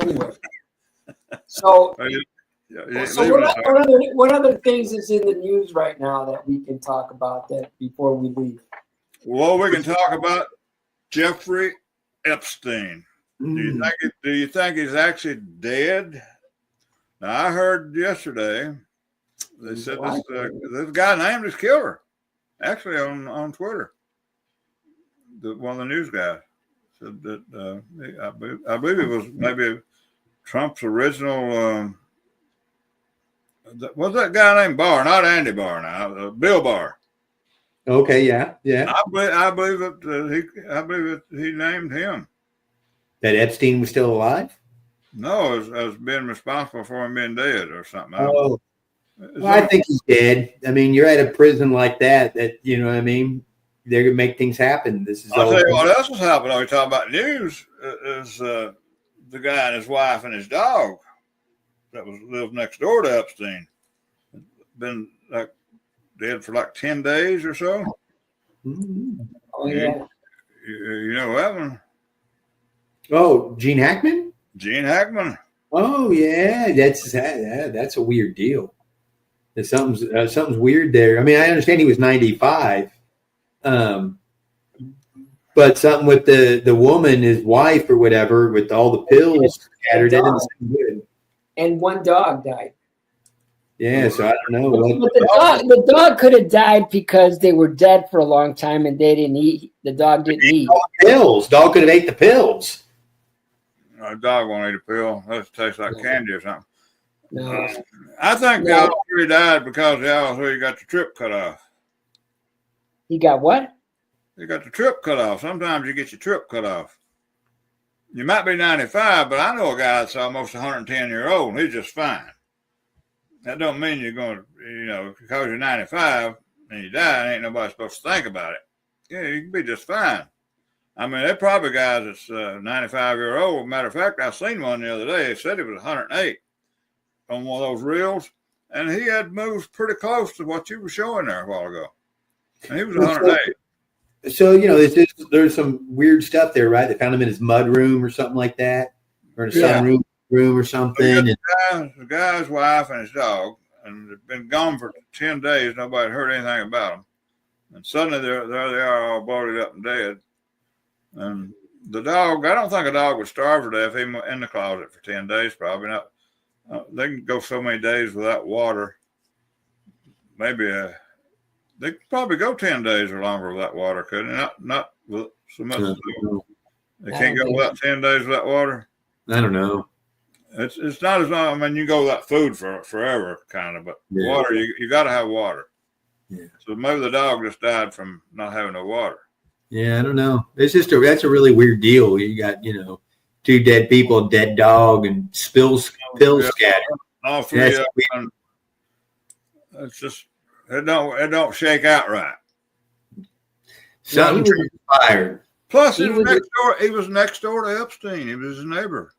Anyway, so what other things is in the news right now that we can talk about that before we leave? Well, we can talk about Jeffrey Epstein. Do you think he's actually dead? Now, I heard yesterday they said this guy named his killer, actually on Twitter. One of the news guys said that I believe it was maybe Trump's original. What's that guy named Barr? Not Andy Barr now. Bill Barr. Okay, yeah. I believe that he named him. That Epstein was still alive? No, as being responsible for him being dead or something. Oh, well, I think he's dead. I mean, you're at a prison like that you know what I mean? They're gonna make things happen. I'll tell you what else was happening. We talk about news is the guy and his wife and his dog that lived next door to Epstein. Been dead for 10 days or so. Oh yeah. You know that one? Oh, Gene Hackman? Gene Hackman. Oh yeah, that's a weird deal. There's something's weird there. I mean, I understand he was 95, but something with the woman, his wife or whatever, with all the pills scattered, that didn't seem good. And one dog died. Yeah, so I don't know. But the dog could have died because they were dead for a long time and they didn't eat. The dog didn't eat pills. Dog could have ate the pills. A dog won't eat a pill. That tastes like candy or something. No. I think they all three died because they all three got the trip cut off. He got what? They got the trip cut off. Sometimes you get your trip cut off. You might be 95, but I know a guy that's almost 110-year-old, and he's just fine. That don't mean you're going to, because you're 95 and you die, ain't nobody supposed to think about it. Yeah, you can be just fine. I mean, they're probably guys that's 95-year-old. Matter of fact, I seen one the other day. They said he was 108 on one of those reels, and he had moves pretty close to what you were showing there a while ago. And he was 108. So, there's some weird stuff there, right? They found him in his mud room or something like that, or in a sunroom or something. The guy's wife and his dog, and they've been gone for 10 days. Nobody heard anything about them. And suddenly there they are, all bloated up and dead. And the dog, I don't think a dog would starve to death even in the closet for 10 days, probably not. They can go so many days without water. Maybe they could probably go 10 days or longer without water, couldn't they? Not with so much. They can't go without 10 days without water. I don't know. It's not as long. I mean, you go without food for forever, kind of, but water, you got to have water. Yeah. So maybe the dog just died from not having no water. Yeah, I don't know. It's just that's a really weird deal. You got two dead people, a dead dog, and pills scattered. All three of them. It's just it don't shake out right. Something transpired. Plus, he was next door to Epstein. He was his neighbor.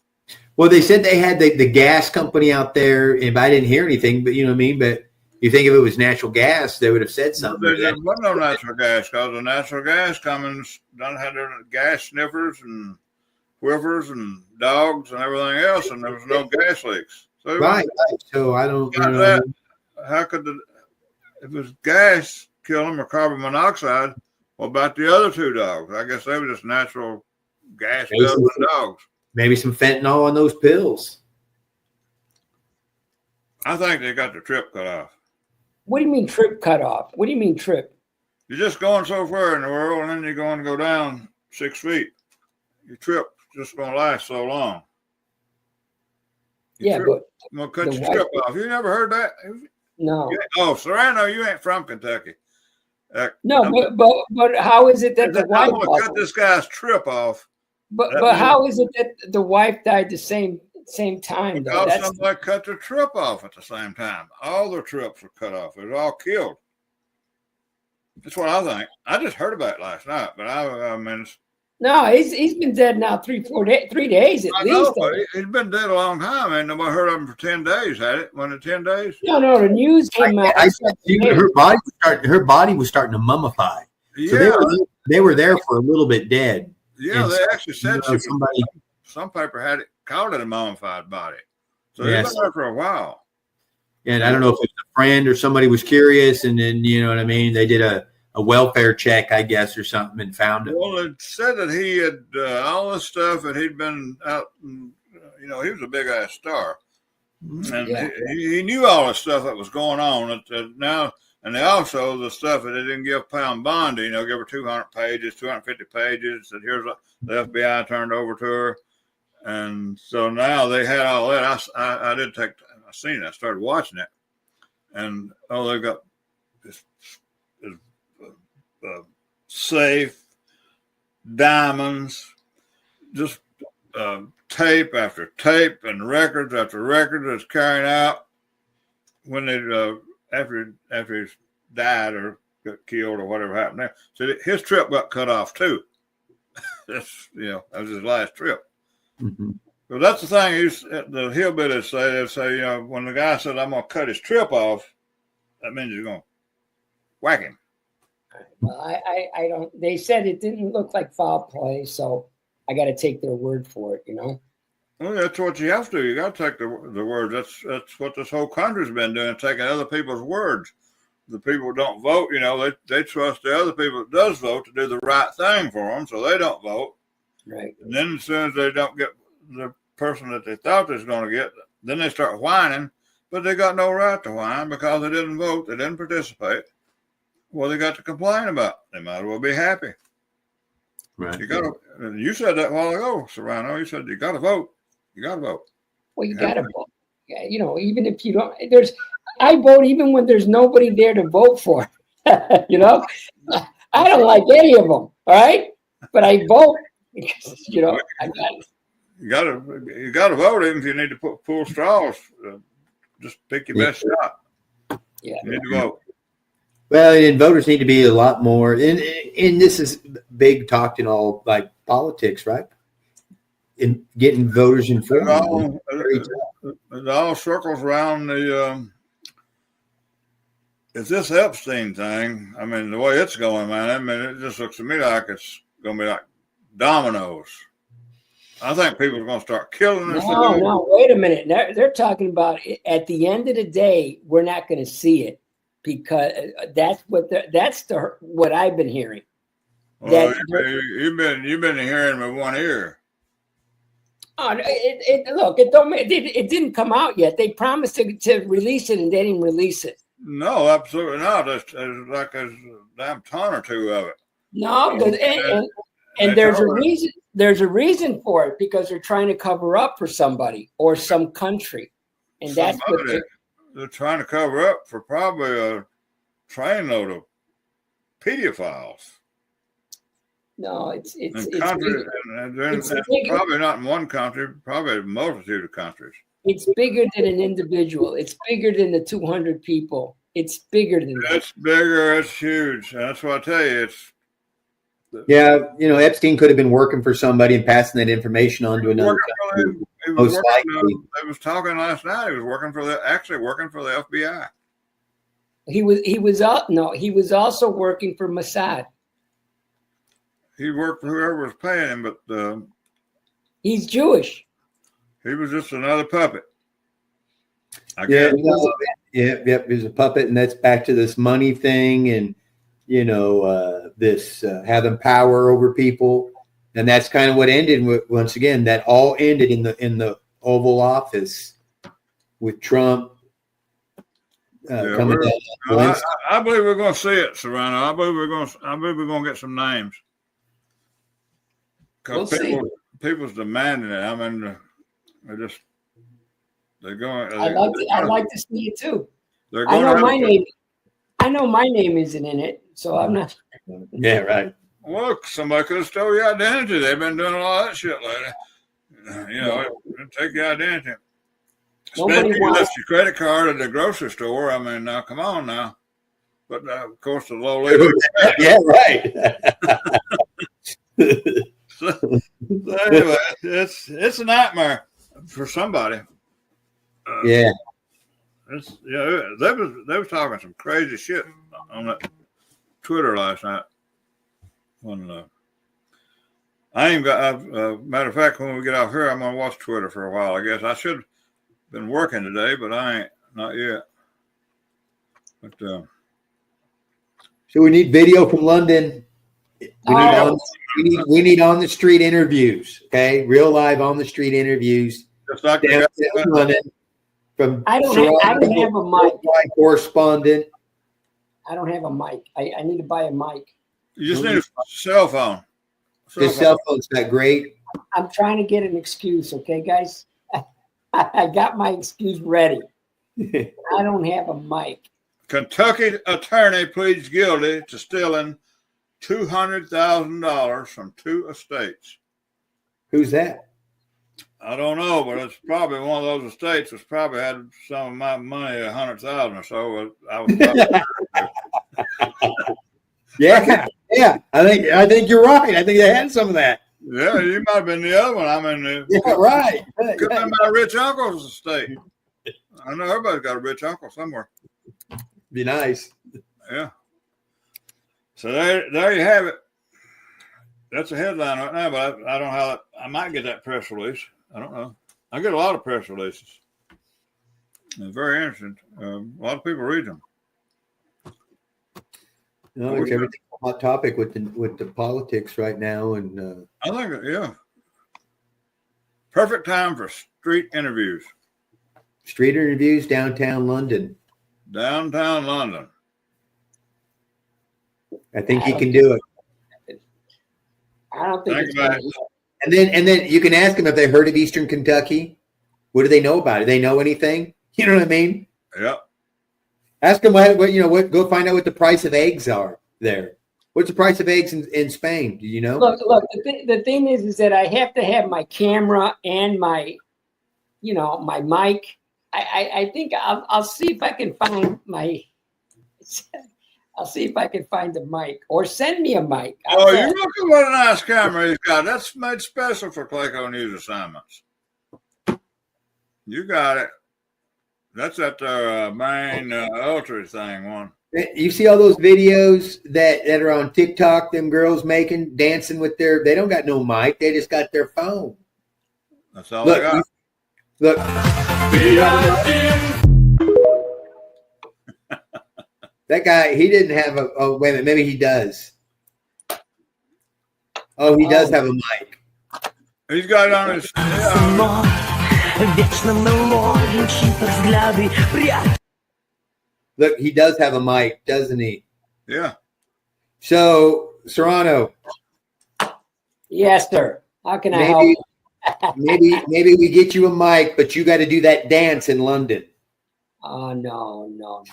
Well, they said they had the gas company out there, and I didn't hear anything. But you know what I mean. But you think if it was natural gas, they would have said something. There wasn't no natural gas because the natural gas companies done had their gas sniffers and whiffers and dogs and everything else, and there was no gas leaks. So right. So I don't. How could if it was gas kill them or carbon monoxide? What about the other two dogs? I guess they were just natural gas dogs. Maybe some fentanyl on those pills. I think they got the trip cut off. What do you mean trip cut off? What do you mean trip? You're just going so far in the world, and then you're going to go down 6 feet. Your trip just going to last so long. But I'm going to cut your trip off. You never heard that? No. Serrano, you ain't from Kentucky. No, but how is it that the wife? I'm going to cut this guy's trip off. But how is it that the wife died the same time? Because somebody cut their trip off at the same time. All their trips were cut off. They were all killed. That's what I think. I just heard about it last night, but I mean, no, he's been dead now 3 days at least. He's been dead a long time. Ain't nobody heard of him for 10 days, had it? Wasn't it 10 days? No, the news came out. Her body was starting to mummify. Yeah. So they were there for a little bit dead. Yeah, they actually said somebody some paper had it, called it a mummified body. So Yes. it's been there for a while. And I don't know if it was a friend or somebody was curious, and then, you know what I mean, they did a welfare check, I guess, or something, and found it. Well, it said that he had all this stuff that he'd been out, and, you know, he was a big ass star, and he knew all the stuff that was going on. Now, and they also the stuff that they didn't give Pound Bondi, you know, give her 200 pages, 250 pages. Said here's what the FBI turned over to her, and so now they had all that. I did take. I seen it. I started watching it, and they've got this safe, diamonds, just tape after tape and records after records that's carrying out when they after he died or got killed or whatever happened there. So his trip got cut off too. That's, you know, that was his last trip. Mm-hmm. So that's the thing. The hillbillies say, you know, when the guy said, I'm going to cut his trip off, that means you're going to whack him. Well, I don't. They said it didn't look like foul play, so I got to take their word for it. You know. Well, that's what you have to do. You got to take the word. That's what this whole country's been doing, taking other people's words. The people who don't vote, you know, they trust the other people that does vote to do the right thing for them, so they don't vote. Right. And then as soon as they don't get the person that they thought they was going to get, then they start whining. But they got no right to whine because they didn't vote, they didn't participate. Well, they got to complain about. They might as well be happy. Right. You said that a while ago, Serrano. You said you got to vote. You got to vote. Well, you got to vote. Yeah, you know, even if you don't, I vote even when there's nobody there to vote for. You know, I don't like any of them. All right, but I vote because, you know, I got it. You got to vote even if you need to pull straws. Just pick your best shot. Yeah, you need to vote. Well, and voters need to be a lot more, and this is big talked in all like politics, right? In getting voters informed. It all circles around it's this Epstein thing. I mean, the way it's going, man, I mean, it just looks to me like it's going to be like dominoes. I think people are going to start killing us. No, wait a minute. They're talking about at the end of the day, we're not going to see it because that's what I've been hearing. Well, you've been hearing with one ear. Oh, look, it didn't come out yet. They promised to release it, and they didn't release it. No, absolutely not. There's like a damn ton or two of it. No, and there's a reason. There's a reason for it because they're trying to cover up for somebody or some country, and that's what they're trying to cover up for. Probably a trainload of pedophiles. No, it's probably not in one country, probably a multitude of countries. It's bigger than an individual. It's bigger than the 200 people. It's bigger than that. It's bigger. It's huge. That's what I tell you. Yeah, you know, Epstein could have been working for somebody and passing that information on to another country. Most likely. I was talking last night. He was working for the FBI. He was also working for Mossad. He worked for whoever was paying him, but he's Jewish. He was just another puppet. Yep. He's a puppet, and that's back to this money thing, and you know, this having power over people, and that's kind of what ended with. Once again, that all ended in the Oval Office with Trump coming down. I believe we're going to see it, Serrano. I believe we're going to get some names. Because people's demanding it. I mean, they're going. I'd like to see it too. I know my name isn't in it, so I'm not. Yeah, right. Look, somebody could have stole your identity. They've been doing a lot of that shit lately. You know, take your identity. Especially if you left your credit card at the grocery store. I mean, now come on now. But of course, the low level. Yeah, right. So anyway, it's a nightmare for somebody. Yeah. They was talking some crazy shit on that Twitter last night. When I ain't got. Matter of fact, when we get off here, I'm gonna watch Twitter for a while. I guess I should have been working today, but I ain't. Not yet. But so we need video from London. We need on the street interviews. Okay, real live on the street interviews. just like Down the in London from I don't have a mic. Correspondent. I don't have a mic. I need to buy a mic. you just need a cell phone. The cell phone's not great. I'm trying to get an excuse, okay, guys? I got my excuse ready. I don't have a mic. Kentucky attorney pleads guilty to stealing $200,000 from 2 estates. Who's that? I don't know, but it's probably one of those estates that's probably had some of my money, 100,000 or so. I was probably Yeah. I think you're right. I think they had some of that. yeah, you might have been the other one. I mean, Yeah, right. could have been my rich uncle's estate. I know everybody's got a rich uncle somewhere. Be nice. Yeah. So there you have it. That's a headline right now, but I don't know how I might get that press release. I don't know. I get a lot of press releases. It's very interesting. A lot of people read them. No, it's everything hot topic with the politics right now, and I think, yeah. Perfect time for street interviews. street interviews downtown London. Downtown London. I think you can do it. I don't think Think it's about gonna it. And then you can ask them if they heard of Eastern Kentucky. What do they know about it? Do they know anything? You know what I mean? Yep. Ask them what. Go find out what the price of eggs are there. What's the price of eggs in Spain? Do you know? Look. The thing is that I have to have my camera and my mic. I think I'll see if I can find my. I'll see if I can find a mic or send me a mic. Oh, you look at what a nice camera he's got. That's made special for Clayco News assignments. You got it. That's at the main ultra thing one. You see all those videos that are on TikTok, them girls dancing with they don't got no mic. They just got their phone. That's all I got. Look. That guy, he didn't have wait a minute, maybe he does. Oh, he does have a mic. He's got it on his. Look, he does have a mic, doesn't he? Yeah. So, Serrano. Yes, sir. How can I help? Maybe we get you a mic, but you got to do that dance in London. Oh No. No.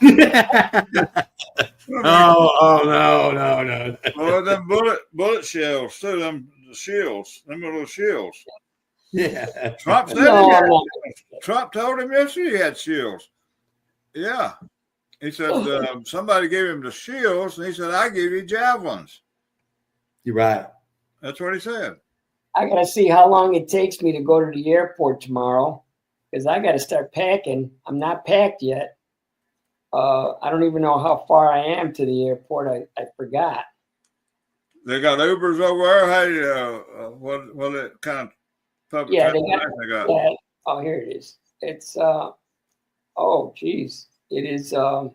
Well, them bullet shells too. Them little shields. Yeah. Trump said No. Trump told him yesterday he had shields. Yeah. He said somebody gave him the shields, and he said, I give you javelins. You're right. That's what he said. I got to see how long it takes me to go to the airport tomorrow because I got to start packing. I'm not packed yet. I don't even know how far I am to the airport. I forgot. They got Ubers over there. Hey, what it kind of public? Yeah, they got. Yeah. Oh, here it is. It's oh, geez. It is. Oh,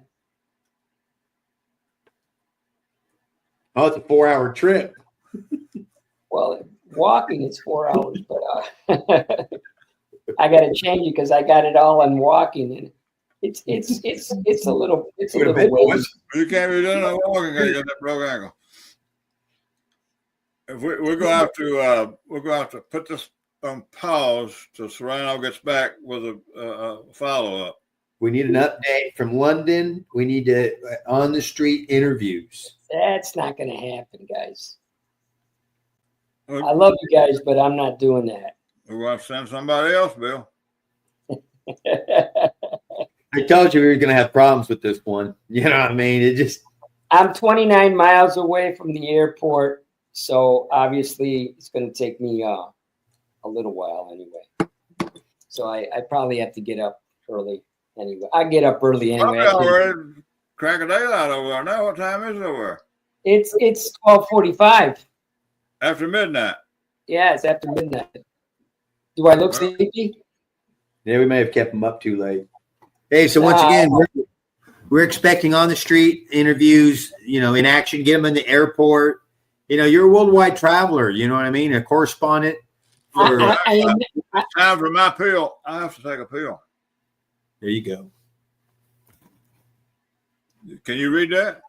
it's a 4-hour trip. Well, walking is 4 hours, but I got to change it because I got it all on walking, and it's a little ways. You can't be doing no walking because you got that broke ankle. If we're going to have to put this on pause till Serrano gets back with a follow up. We need an update from London. We need on the street interviews. That's not going to happen, guys. I love you guys, but I'm not doing that. We're going to send somebody else, Bill. I told you we were going to have problems with this one. You know what I mean? I'm 29 miles away from the airport, so obviously it's going to take me a little while anyway. So I probably have to get up early anyway. I get up early anyway. Already crack of daylight over there now. What time is it over there? It's 12:45. After midnight. Yeah, it's after midnight. Do I look sleepy? Yeah, we may have kept them up too late. Hey, so once again, we're expecting on the street interviews, in action, get them in the airport. You're a worldwide traveler, you know what I mean? A correspondent. Time for my pill. I have to take a pill. There you go. Can you read that?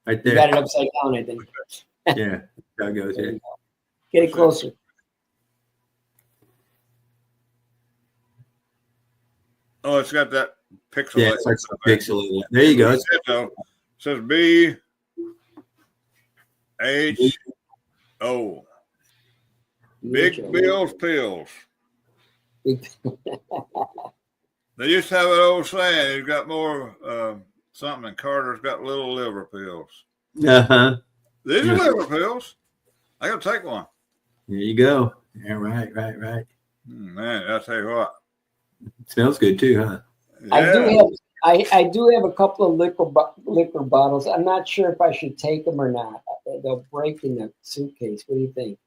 Right there. You got it upside down, I think. Yeah, that goes. Yeah. Get it closer. Oh, it's got that pixel. Yeah, it's like pixel. There you go. It says BHO. Big Bill's Pills. They used to have an old saying, he's got more something than Carter's got little liver pills. Uh-huh. These are liver pills. I got to take one. There you go. Yeah, right. Man, I'll tell you what. It smells good too, huh? Yeah. I do have a couple of liquor bottles. I'm not sure if I should take them or not. They'll break in the suitcase. What do you think?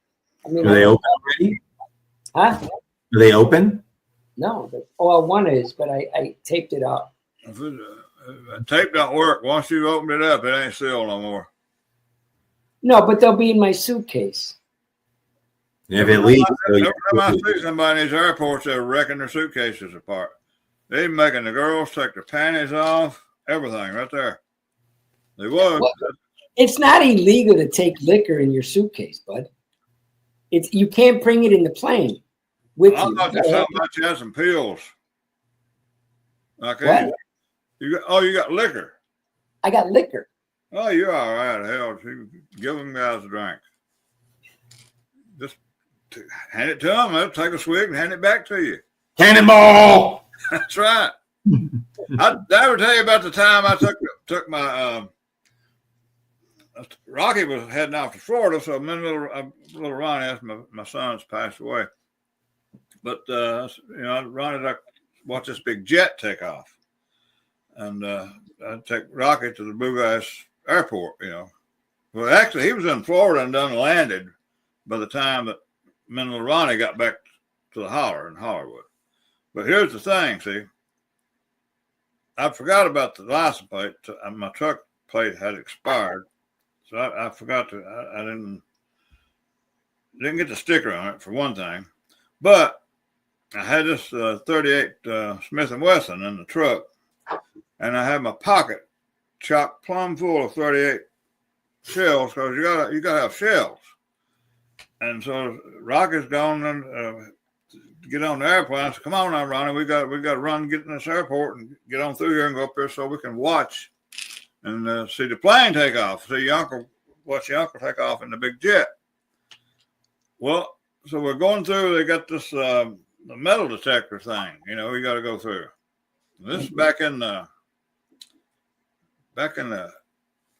I mean, are they open already? Huh? Are they open? No. Well, one is, but I taped it up. Tape don't work. Once you've opened it up, it ain't sealed no more. No, but they'll be in my suitcase. If it leaks. Every time I see somebody in these airports, they're wrecking their suitcases apart. They're making the girls take their panties off, everything right there. They would. Well, it's not illegal to take liquor in your suitcase, bud. You can't bring it in the plane with you. I thought there's something about you had some pills. Okay. What? You got liquor. I got liquor. Oh, you're all right. Hell, give them guys a drink. Just hand it to them. They'll take a swig and hand it back to you. Cannonball. That's right. I ever tell you about the time I took my Rocky was heading off to Florida, so I'm in a little Ronnie. That's my son's passed away. But Ronnie, I watched this big jet take off, and I take Rocky to the Bugatti airport. Well, actually, he was in Florida and done landed by the time that me and little Ronnie got back to the holler in Hollywood. But here's the thing, see, I forgot about the license plate. My truck plate had expired, so I forgot to. I didn't get the sticker on it for one thing, but I had this 38 Smith & Wesson in the truck, and I had my pocket chock plumb full of 38 shells because you gotta have shells. And so Rocky's gone and get on the airplane. I said, "Come on now, Ronnie, we got to run, get in this airport, and get on through here and go up there so we can watch and see the plane take off. Watch your uncle take off in the big jet." Well, so we're going through. They got this the metal detector thing. We got to go through. This is back in the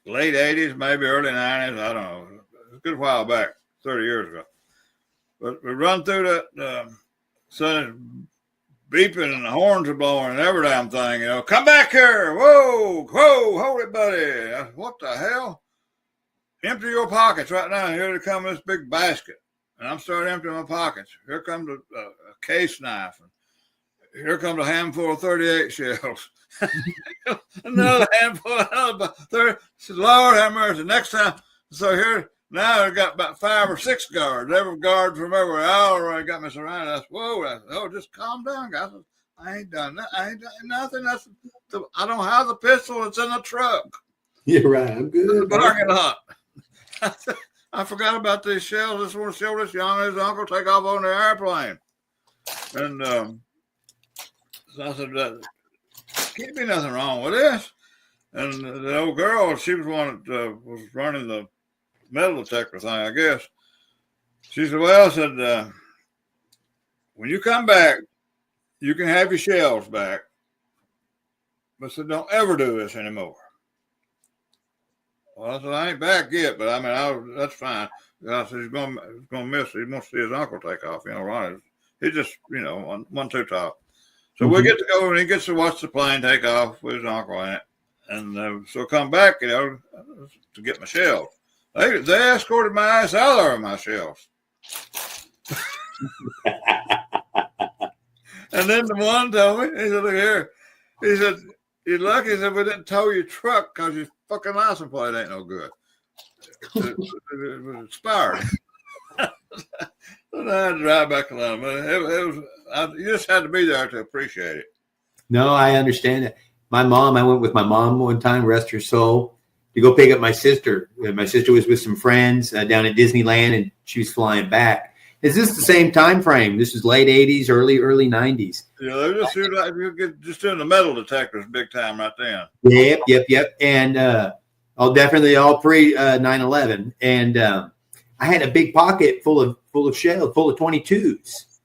late '80s, maybe early '90s. I don't know. It's a good while back, 30 years ago. But we run through that. Sun beeping and the horns are blowing and every damn thing, come back here. Whoa, hold it, buddy. I said, what the hell? Empty your pockets right now. And here comes this big basket. And I'm starting emptying my pockets. Here comes a case knife. And here comes a handful of 38 shells. Another handful of 30. I said, Lord have mercy. Next time. So here, now I've got about 5 or 6 guards. Every guard from everywhere. I already got me surrounded. I said, whoa. I said, just calm down, guys. I ain't done that. I ain't done nothing. I don't have the pistol. It's in the truck. You're right. I'm good. But I can hunt. I forgot about these shells. I just want to show this young his uncle take off on the airplane. And so I said, can't be nothing wrong with this. And the old girl, she was one that was running the metal detector thing, I guess. She said, well, I said, when you come back, you can have your shells back. But I said, don't ever do this anymore. Well, I said, I ain't back yet, but I mean, that's fine. I said, he's going to miss it. He wants to see his uncle take off, Ronnie. He just, one too top. So we get to go, and he gets to watch the plane take off with his uncle in it. And so come back, to get my shells. They escorted my ass out of there with my shells. And then the one told me, he said, look here. He said, you're lucky that we didn't tow your truck because your fucking license plate ain't no good. It was expired. And I had to drive back along. But you just had to be there to appreciate it. No, I understand it. I went with my mom one time, rest her soul, to go pick up my sister. My sister was with some friends down at Disneyland, and she was flying back. Is this the same time frame? This is late 80s, early 90s. Yeah, they're just doing the metal detectors big time right then. Yep. And definitely all pre 9/11. And I had a big pocket full of shells, full of 22s.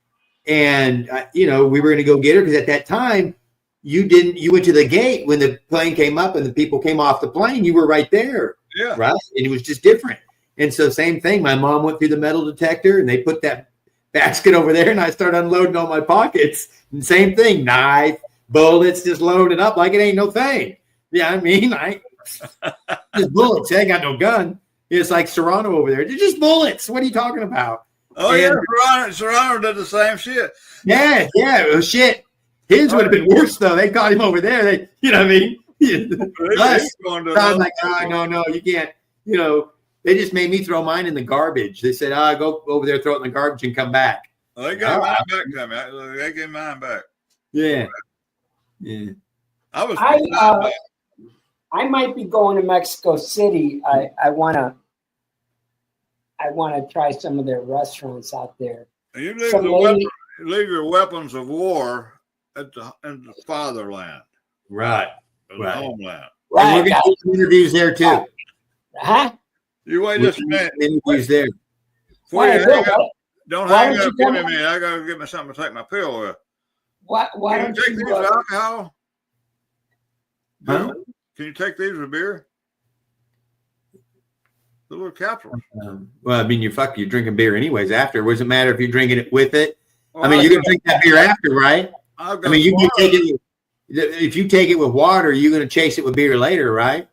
And we were going to go get her because at that time you went to the gate when the plane came up and the people came off the plane. You were right there. Yeah. Right. And it was just different. And so same thing. My mom went through the metal detector and they put that basket over there and I started unloading all my pockets. And same thing, knife, bullets, just loaded up like it ain't no thing. Yeah, I mean, just bullets. I ain't got no gun. It's like Serrano over there. They're just bullets. What are you talking about? Oh, yeah, Serrano did the same shit. Yeah, well, shit. His would have been worse, though. They caught him over there. You know what I mean? I was like, no, you can't. They just made me throw mine in the garbage. They said, go over there, throw it in the garbage and come back. Well, they got mine back to me. They gave mine back. Yeah. I might be going to Mexico City. I want to try some of their restaurants out there. You leave your weapons of war in the fatherland. Right. The homeland. Right. And we're going to do some interviews there too. Huh? You wait just a minute. Interviews there. Don't hang up. Give me a minute. I got to get me something to take my pill with. Why don't you take these with alcohol? Huh? Can you take these with beer? The little capsules. Well, I mean, you're drinking beer anyways after. It doesn't matter if you're drinking it with it. Well, you're going to drink that beer after, right? You can take it. If you take it with water, you're going to chase it with beer later, right?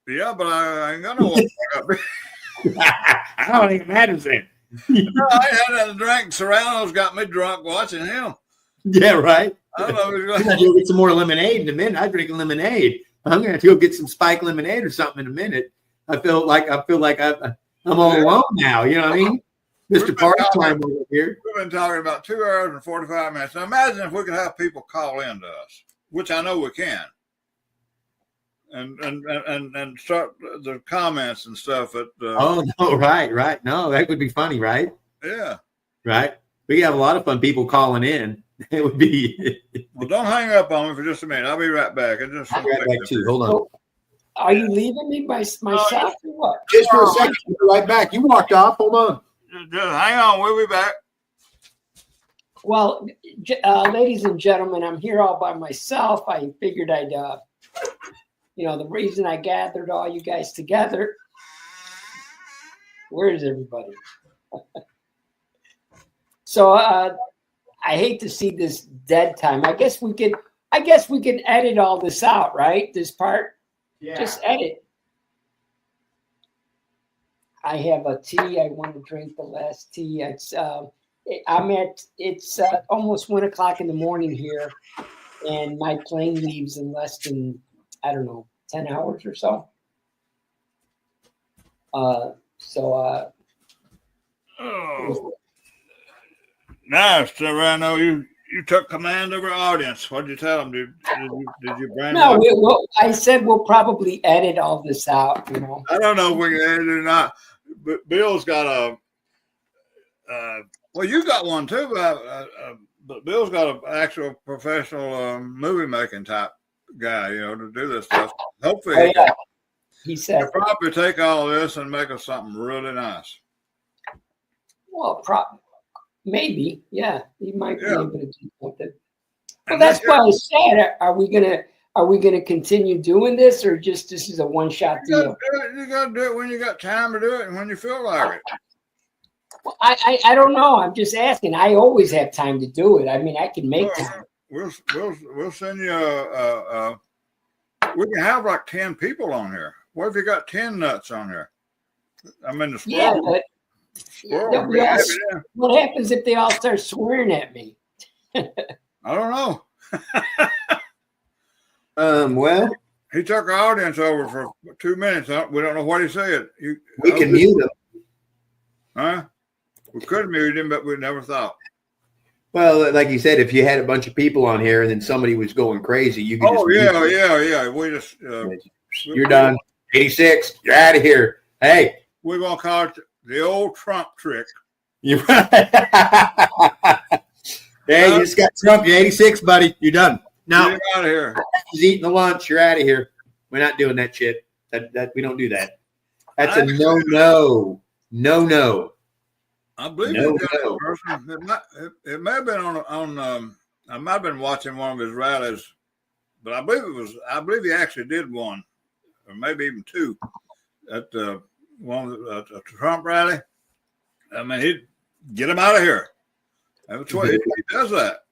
Yeah, but I ain't got no water. I don't think it matters then. No, I had that drink. Serrano's got me drunk watching him. Yeah, right. I don't know. I'm going to go get some more lemonade in a minute. I drink lemonade. I'm going to go get some spiked lemonade or something in a minute. I feel like I'm all alone now. You know what I mean? Mr. Party Time over here. We've been talking about 2 hours and 45 minutes. Now imagine if we could have people call in to us, which I know we can. And start the comments and stuff at oh no, right. No, that would be funny, right? Yeah. Right. We have a lot of fun people calling in. It would be well, don't hang up on me for just a minute. I'll be right back. I'll be right back too. Hold on. Are you leaving me by myself or what? Just for a second, we'll be right back. You walked off. Hold on. Just hang on, we'll be back. Well, ladies and gentlemen, I'm here all by myself. I figured I'd the reason I gathered all you guys together. Where is everybody? So I hate to see this dead time. I guess we can edit all this out, right? This part. Yeah. Just edit. I have a tea. I want to drink the last tea. It's almost 1 o'clock in the morning here, and my plane leaves in less than 10 hours or so. Nice, Serrano. You took command of our audience. What did you tell them? Did you brand? No, I said we'll probably edit all this out. I don't know if we can edit it or not. But Bill's got well, you got one too, but Bill's got an actual professional movie making type guy, to do this stuff. Hopefully, he said he'll probably take all this and make us something really nice. Well, maybe, yeah, he might be able to do something. Well, that's why I said, are we gonna continue doing this, or just this is a one-shot deal? You gotta do it when you got time to do it and when you feel like it. Well, I don't know. I'm just asking. I always have time to do it. I mean, I can make time. We'll send you we can have like 10 people on here. What if you got 10 nuts on here? I mean, the squirrel. Yeah, Squirrel, be happy there. What happens if they all start swearing at me? I don't know. Well, He took our audience over for 2 minutes. We don't know what he said. we can mute him. Huh? We could mute him, but we never thought. Well, like you said, if you had a bunch of people on here and then somebody was going crazy, you could Oh, just yeah. We just you're done. 86, you're out of here. Hey. We're gonna call it the old Trump trick. You're right. Hey, you just got Trump. You're 86, buddy. You're done. No. Get out of here. He's eating the lunch. You're out of here. We're not doing that shit. That we don't do that. That's a no. I believe No. it may have been on I might have been watching one of his rallies, but I believe he actually did one, or maybe even two, at one of the Trump rally. I mean, he'd get him out of here. That's why he does that.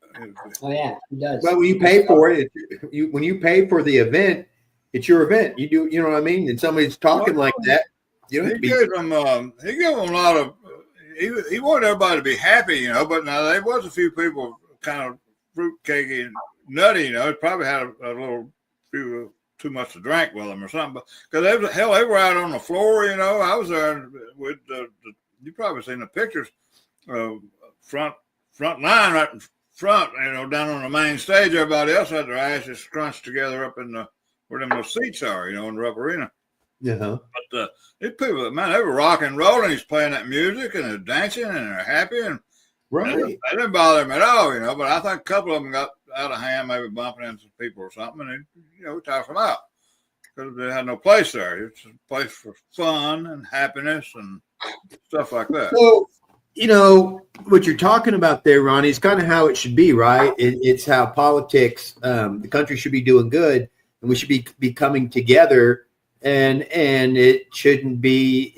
Oh yeah, he does. Well, when you pay for it, when you pay for the event, it's your event. You do, you know what I mean? And somebody's talking like that. You know, he gave them a lot of. He wanted everybody to be happy, you know. But now there was a few people kind of fruitcakey and nutty, you know. Probably had a little few too much to drink with them or something. Because they were out on the floor, you know. I was there with you probably seen the pictures, front line right in front, you know, down on the main stage. Everybody else had their asses scrunched together up in where them little seats are, you know, in the Rupp Arena. Yeah. But these people, man, they were rocking and rolling. He's playing that music and they're dancing and they're happy, and Right. they didn't bother him at all, you know. But I think a couple of them got out of hand, maybe bumping into some people or something, and we talked them out because they had no place there. It's a place for fun and happiness and stuff like that. So, you know, what you're talking about there, Ronnie, is kind of how it should be, right? It's how politics, the country should be doing good, and we should be coming together, and it shouldn't be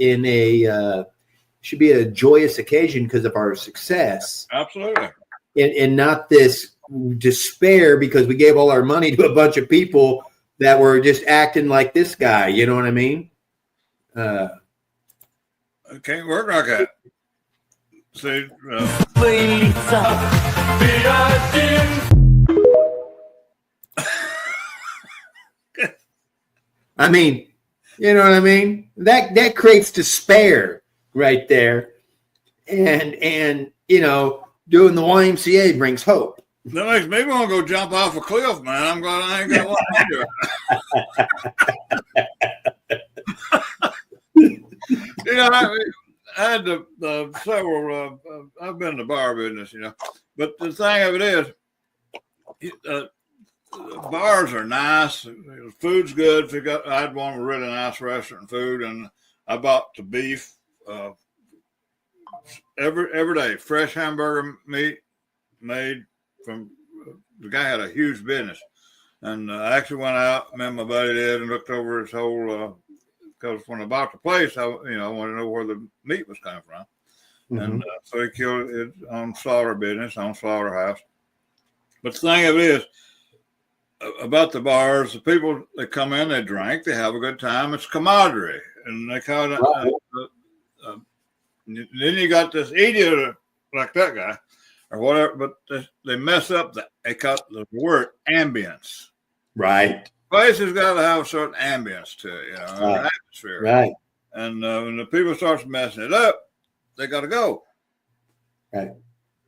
should be a joyous occasion because of our success. Absolutely. And not this despair because we gave all our money to a bunch of people that were just acting like this guy. You know what I mean? It can't work like that. See, I mean, you know what I mean? That creates despair right there. And you know, doing the YMCA brings hope. that makes me want to go jump off a cliff, man. I'm glad I ain't got one. You know, I had several. I've been in the bar business, you know, but the thing of it is, bars are nice. Food's good. I had one with really nice restaurant food, and I bought the beef every day. Fresh hamburger meat made from the guy had a huge business, and I actually went out. Me and my buddy did, and looked over his whole. Because when I bought the place, I wanted to know where the meat was coming from, and so he killed it on slaughter business, on slaughterhouse. But the thing of it is, about the bars, the people that come in, they drink, they have a good time. It's camaraderie, and they call it. Then you got this idiot like that guy, or whatever, but they mess up they cut the word ambience. Right. Place has got to have a certain ambience to it, you know, an atmosphere. Right. And when the people start messing it up, they got to go. Right.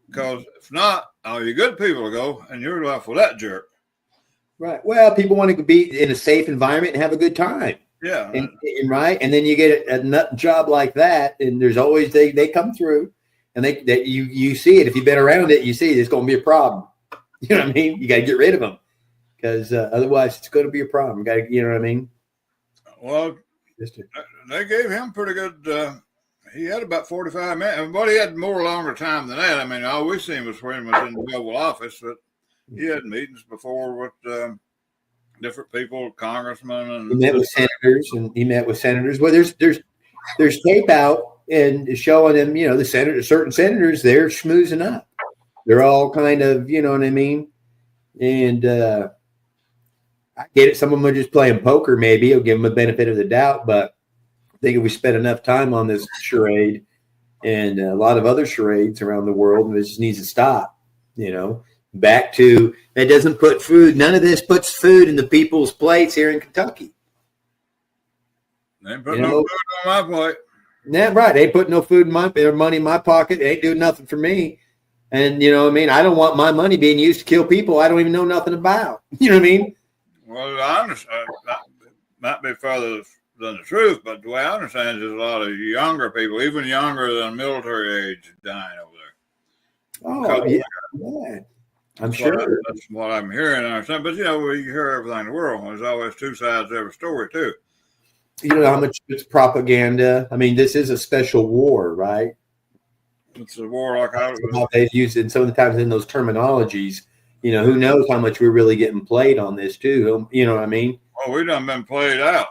Because if not, all you good people will go, and you're left with that jerk. Right. Well, people want to be in a safe environment and have a good time. Yeah. And right. And then you get a nut job like that, and there's always they come through, and you see it. If you've been around it, you see it's going to be a problem. You know what I mean? You got to get rid of them. Because otherwise, it's going to be a problem. You know what I mean? Well, they gave him pretty good. He had about 45 minutes, but he had more longer time than that. I mean, all we seen was when he was in the Oval Office, but he had meetings before with different people, congressmen, and he met with senators. Well, there's tape out and showing them, you know, certain senators they're schmoozing up. They're all kind of, you know what I mean, and. I get it. Some of them are just playing poker. Maybe I'll give them a benefit of the doubt, but I think if we spend enough time on this charade, and a lot of other charades around the world, and it just needs to stop. Back to that doesn't put food. None of this puts food in the people's plates here in Kentucky. They ain't putting no food on my plate. Yeah, right. They ain't putting no food in their money in my pocket. They ain't doing nothing for me. And I don't want my money being used to kill people I don't even know nothing about. You know what I mean? Well, I understand. That might be further than the truth, but the way I understand it is a lot of younger people, even younger than military age, dying over there. Oh, yeah. I'm sure. That's what I'm hearing. I understand. But, we hear everything in the world. There's always two sides to every story, too. You know how much it's propaganda? I mean, this is a special war, right? It's a war like how they've used it sometimes in those terminologies. Who knows how much we're really getting played on this, too. You know what I mean? Well, we done been played out.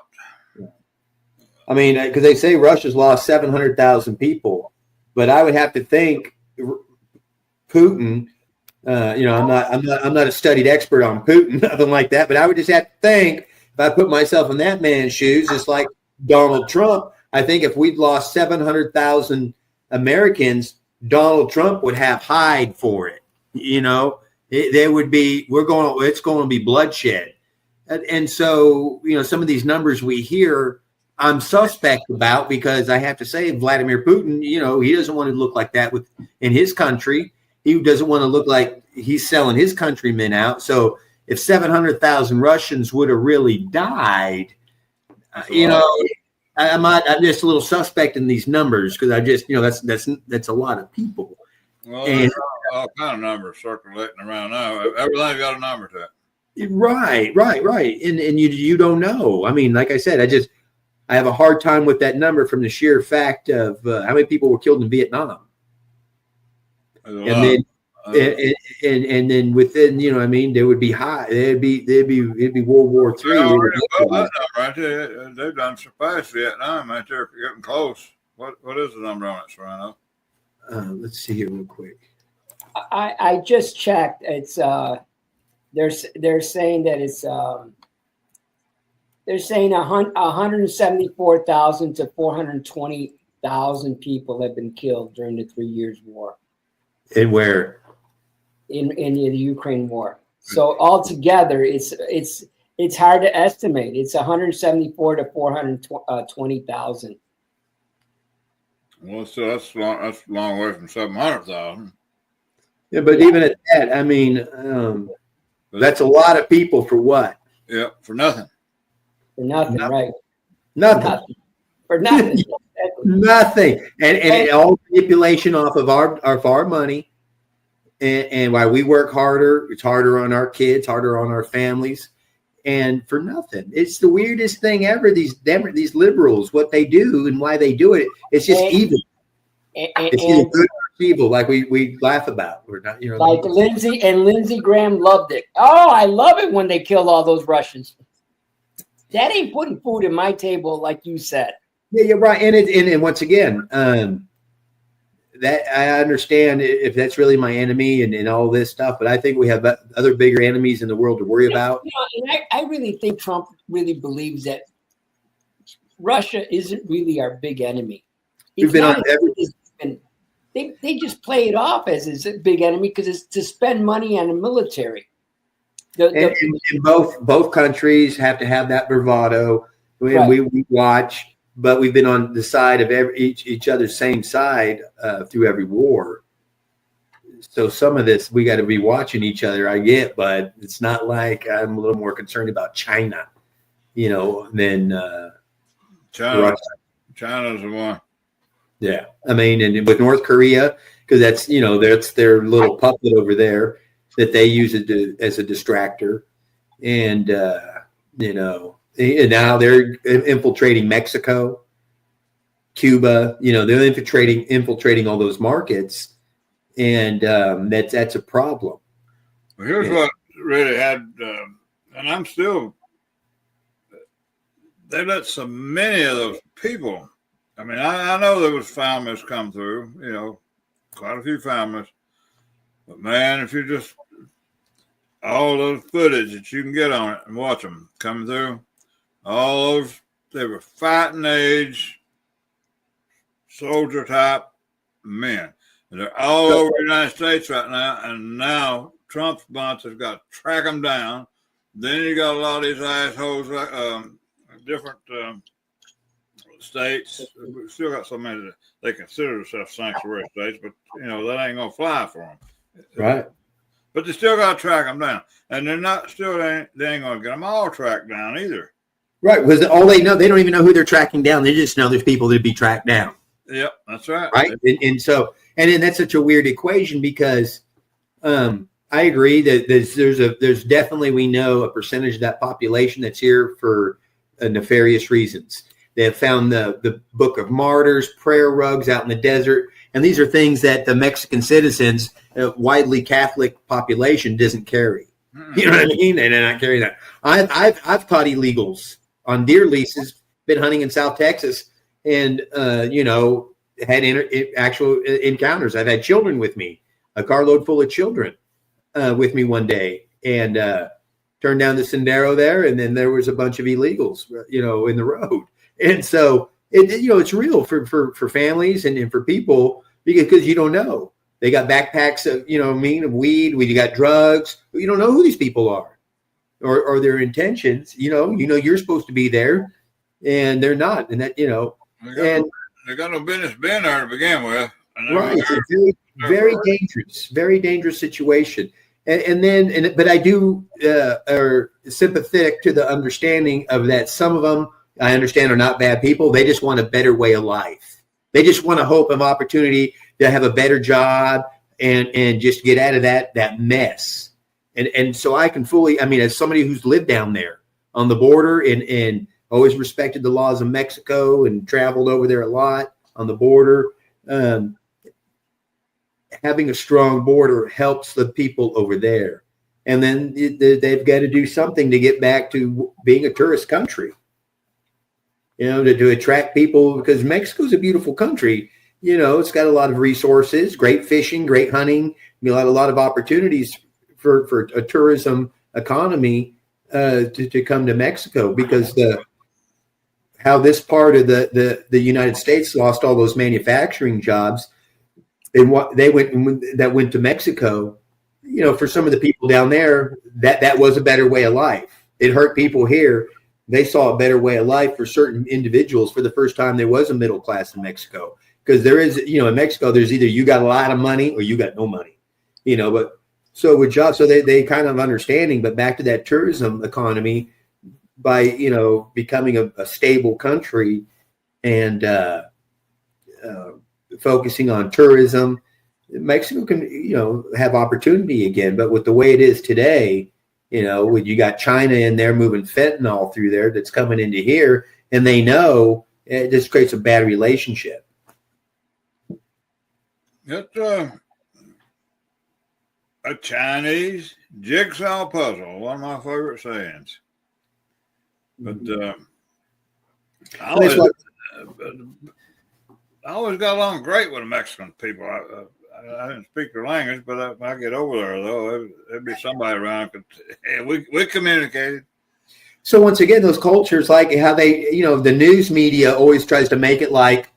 I mean, because they say Russia's lost 700,000 people. But I would have to think Putin – I'm not a studied expert on Putin, nothing like that. But I would just have to think, if I put myself in that man's shoes, just like Donald Trump, I think if we'd lost 700,000 Americans, Donald Trump would have hide for it. It's going to be bloodshed. And so, some of these numbers we hear, I'm suspect about, because I have to say Vladimir Putin, he doesn't want to look like that in his country. He doesn't want to look like he's selling his countrymen out. So if 700,000 Russians would have really died, I'm just a little suspect in these numbers, because I just, that's a lot of people. Well, there's all kind of numbers circulating around now. Everything's got a number to it. Right. And you don't know. I mean, like I said, I have a hard time with that number from the sheer fact of how many people were killed in Vietnam. And then within, there would be high. It'd be World War III. They've done surpassed Vietnam. Right there, getting close. What is the number on it, Serrano? Let's see here real quick. I just checked. It's they're saying that it's they're saying 174,000 to 420,000 people have been killed during the 3 years war. And where? In the Ukraine war. So altogether, it's hard to estimate. It's 174 to 420,000. Well, so that's a long way from 700,000. Yeah, but even at that, I mean, that's a lot of people for what? Yeah, for nothing. For nothing, right? Nothing. For nothing. Nothing. And all manipulation off of our money. And while we work harder, it's harder on our kids, harder on our families, and for nothing. It's the weirdest thing ever. These liberals, what they do and why they do it, it's just evil. It's either good or evil, like we laugh about. We're not, like Lindsey Graham loved it. Oh, I love it when they killed all those Russians. That ain't putting food in my table, like you said. Yeah, you're right. And once again, that I understand if that's really my enemy and all this stuff, but I think we have other bigger enemies in the world to worry about. And I really think Trump really believes that Russia isn't really our big enemy. We've been on they just play it off as his big enemy because it's to spend money on the military. And both countries have to have that bravado. Right. We watch. But we've been on the side of each other's same side through every war. So some of this, we got to be watching each other, I get, but it's not like I'm a little more concerned about China, than China. Russia. China's the one. Yeah. I mean, and with North Korea, because that's their little puppet over there that they use as a distractor. And, and now they're infiltrating Mexico, Cuba. They're infiltrating all those markets, and that's a problem. Well, here's what really had, and I'm still. They let so many of those people. I mean, I know there was families come through. Quite a few families, but man, if you just all those footage that you can get on it and watch them come through. All those, they were fighting age, soldier type men. And they're all over the United States right now, and now Trump's bunch has got to track them down. Then you got a lot of these assholes, different states. We still got so many that they consider themselves sanctuary states, but that ain't gonna fly for them. Right. But they still got to track them down, and they're not still. They ain't gonna get them all tracked down either. Right, because all they know, they don't even know who they're tracking down. They just know there's people that be tracked down. Yep, that's right. Right, and then that's such a weird equation because I agree that there's definitely, we know, a percentage of that population that's here for nefarious reasons. They have found the Book of Martyrs, prayer rugs out in the desert, and these are things that the Mexican citizens, widely Catholic population, doesn't carry. You know what I mean? They do not carry that. I've caught illegals on deer leases, been hunting in South Texas, and had actual encounters. I've had children with me, a carload full of children with me one day, and turned down the Sendero there, and then there was a bunch of illegals, in the road. And so it's real for families and for people, because you don't know. They got backpacks of of weed. We got drugs. You don't know who these people are, or their intentions. You're supposed to be there, and they're not. And that they got no business being there to begin with. Right, it's a very dangerous situation. But I do are sympathetic to the understanding of that. Some of them, I understand, are not bad people. They just want a better way of life. They just want a hope of opportunity to have a better job and just get out of that mess. And so I can fully, as somebody who's lived down there on the border and always respected the laws of Mexico and traveled over there a lot on the border, having a strong border helps the people over there. And then they've got to do something to get back to being a tourist country, to attract people, because Mexico's a beautiful country. It's got a lot of resources, great fishing, great hunting, a lot of opportunities for a tourism economy to come to Mexico, because how this part of the United States lost all those manufacturing jobs, and what they went to Mexico. For some of the people down there, that was a better way of life. It hurt people here. They saw a better way of life for certain individuals. For the first time, there was a middle class in Mexico, because there is, in Mexico, there's either you got a lot of money or you got no money, but so with jobs, so they kind of understanding, but back to that tourism economy by, becoming a stable country and focusing on tourism, Mexico can, have opportunity again. But with the way it is today, when you got China in there moving fentanyl through there that's coming into here, and they know it just creates a bad relationship. It's a Chinese jigsaw puzzle, one of my favorite sayings. But I always got along great with the Mexican people. I didn't speak their language, but when I get over there, though, there'd be somebody around. We communicated. So once again, those cultures, like how they, the news media always tries to make it like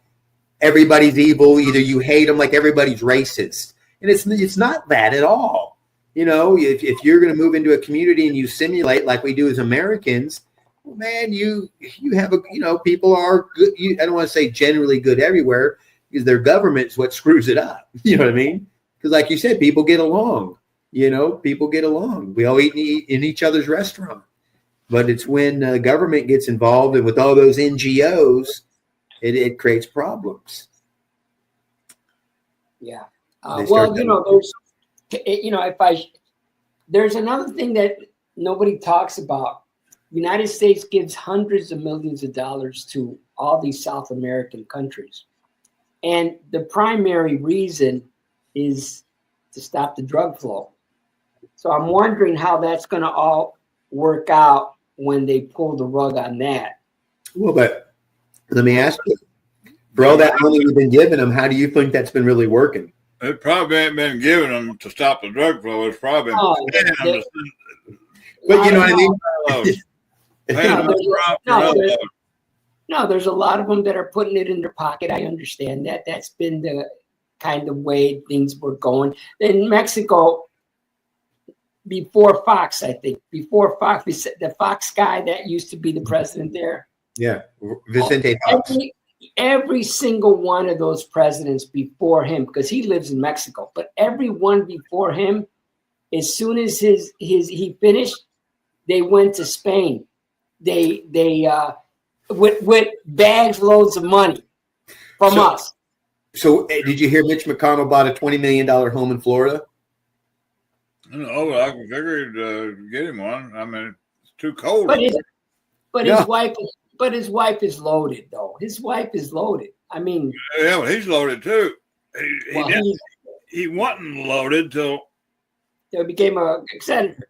everybody's evil. Either you hate them, like everybody's racist, and it's not that at all. If you're going to move into a community and you simulate like we do as Americans, well, man, you have people are good. I don't want to say generally good everywhere, because their government is what screws it up. You know what I mean? Because like you said, people get along. People get along. We all eat in each other's restaurant. But it's when government gets involved, and with all those NGOs, it creates problems. Yeah. There's another thing that nobody talks about. United States gives hundreds of millions of dollars to all these South American countries. And the primary reason is to stop the drug flow. So I'm wondering how that's going to all work out when they pull the rug on that. Well, but let me ask you, for all that money we've been giving them, how do you think that's been really working? It probably ain't been giving them to stop the drug flow. It's probably been but you know what I mean? No, there's a lot of them that are putting it in their pocket. I understand that. That's been the kind of way things were going. In Mexico, before Fox, I think, before Fox, the Fox guy that used to be the president there. Yeah, Vicente Fox. Every single one of those presidents before him, because he lives in Mexico, but every one before him, as soon as he finished, they went to Spain. They with bags loads of money from us. So did you hear Mitch McConnell bought a $20 million home in Florida? No, I figured get him one. I mean, it's too cold. But his wife is loaded, though. His wife is loaded. I mean, yeah, well, he's loaded too. He wasn't loaded till he became a senator.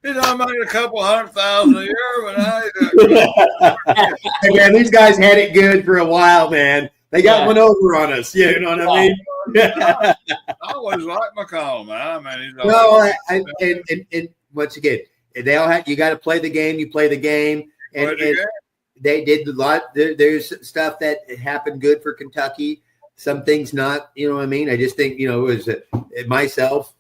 He's on making a couple $100,000 a year, but hey man, these guys had it good for a while, man. They got one over on us. You know what I mean? I always like McConnell, man. I mean, he's and once again, they all have. You got to play the game. You play the game, and they did a lot. There's stuff that happened good for Kentucky. Some things not. You know what I mean? I just think it was myself.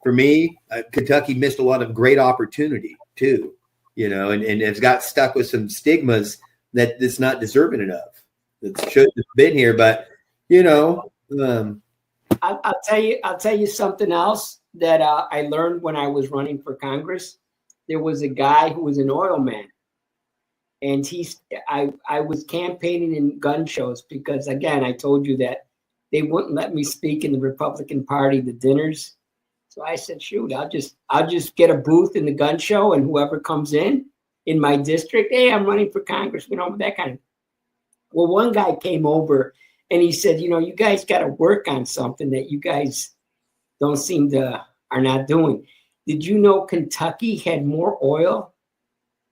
For me, Kentucky missed a lot of great opportunity too. And it's got stuck with some stigmas that it's not deserving enough. That should have been here, but I'll tell you something else that I learned when I was running for Congress. There was a guy who was an oil man, and I was campaigning in gun shows because, again, I told you that they wouldn't let me speak in the Republican Party, the dinners. So I said, shoot, I'll just get a booth in the gun show, and whoever comes in my district, hey, I'm running for Congress, that kind of. Well, one guy came over and he said, you guys got to work on something that you guys are not doing. Did you know Kentucky had more oil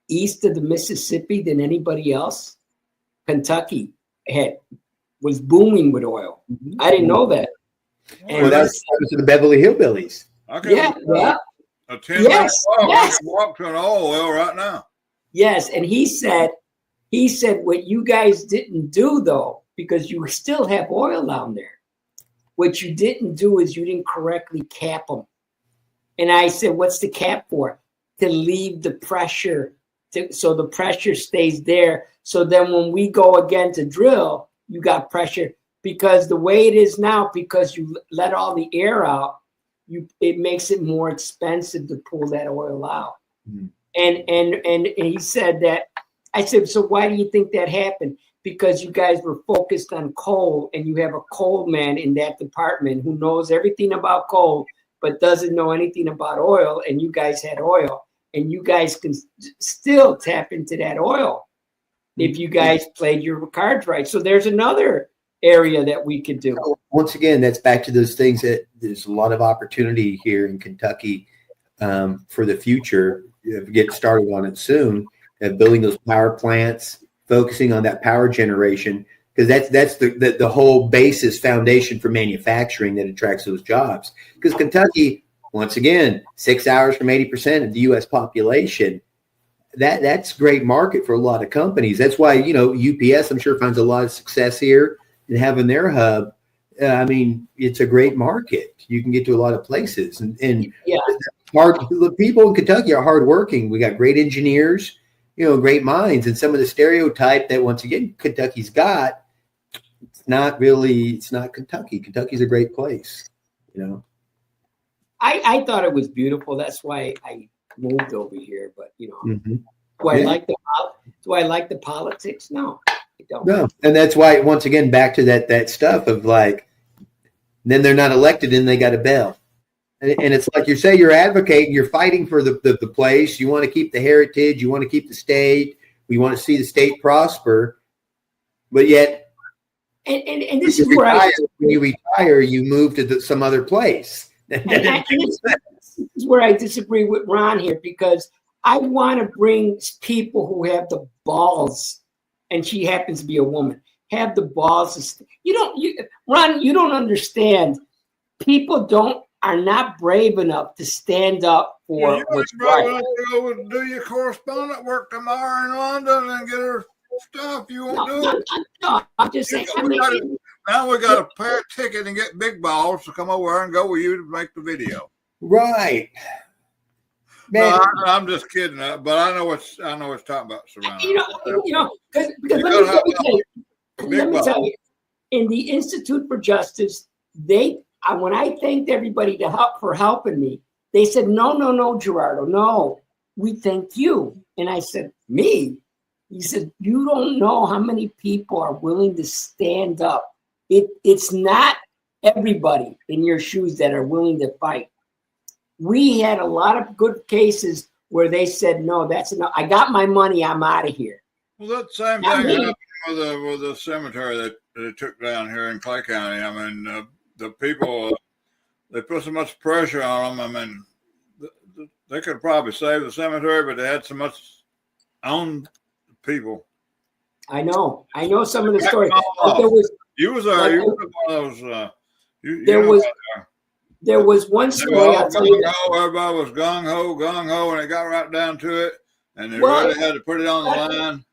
east of the Mississippi than anybody else? Kentucky was booming with oil. I didn't know that. Well, that's the Beverly Hillbillies. Yeah. A 10-minute walk. I can walk to an oil well right now. Yes, and he said what you guys didn't do, though, because you still have oil down there, what you didn't do is you didn't correctly cap them. And I said, what's the cap for? To leave the pressure, so the pressure stays there. So then when we go again to drill, you got pressure. Because the way it is now, because you let all the air out, it makes it more expensive to pull that oil out. Mm-hmm. And he said that. I said, so why do you think that happened? Because you guys were focused on coal, and you have a coal man in that department who knows everything about coal, but doesn't know anything about oil. And you guys had oil, and you guys can still tap into that oil if you guys played your cards right. So there's another area that we could do. Once again, that's back to those things that there's a lot of opportunity here in Kentucky for the future. Get started on it soon. Building those power plants, focusing on that power generation, because that's the whole basis foundation for manufacturing that attracts those jobs. Because Kentucky, once again, 6 hours from 80% of the U.S. population, that's great market for a lot of companies. That's why UPS, I'm sure, finds a lot of success here in having their hub. I mean, it's a great market. You can get to a lot of places, and the people in Kentucky are hardworking. We got great engineers. Great minds, and some of the stereotype that once again Kentucky's got, it's not Kentucky. Kentucky's a great place, I thought it was beautiful. That's why I moved over here. But do I like the politics? No, I don't. No, and that's why once again back to that stuff of like, then they're not elected and they got a bell. And it's like you say, you're advocating, you're fighting for the place. You want to keep the heritage. You want to keep the state. We want to see the state prosper. But yet, and this is where when you retire, you move to some other place. And this is where I disagree with Ron here, because I want to bring people who have the balls, and she happens to be a woman, have the balls. Ron, you don't understand. People are not brave enough to stand up for what's right. Do your correspondent work tomorrow in London and get her stuff. You won't do it. No, I'm just saying. Now we got to pay a ticket and get Big Balls to come over and go with you to make the video. Right. Man. No, I'm just kidding, but I know what's talking about. Because let me tell you, in the Institute for Justice, when I thanked everybody for helping me, they said, no, Gerardo, no, we thank you. And I said, me? He said, you don't know how many people are willing to stand up. It's not everybody in your shoes that are willing to fight. We had a lot of good cases where they said, no, that's enough. I got my money. I'm out of here. Well, that same thing happened with the cemetery that they took down here in Clay County. I mean, the people, they put so much pressure on them. I mean, they could probably save the cemetery, but they had so much on people. I know some of the stories. But there was, you was there. You were one of those. There was one story. I'll tell you. Everybody was gung ho, and it got right down to it, and they really had to put it on the line.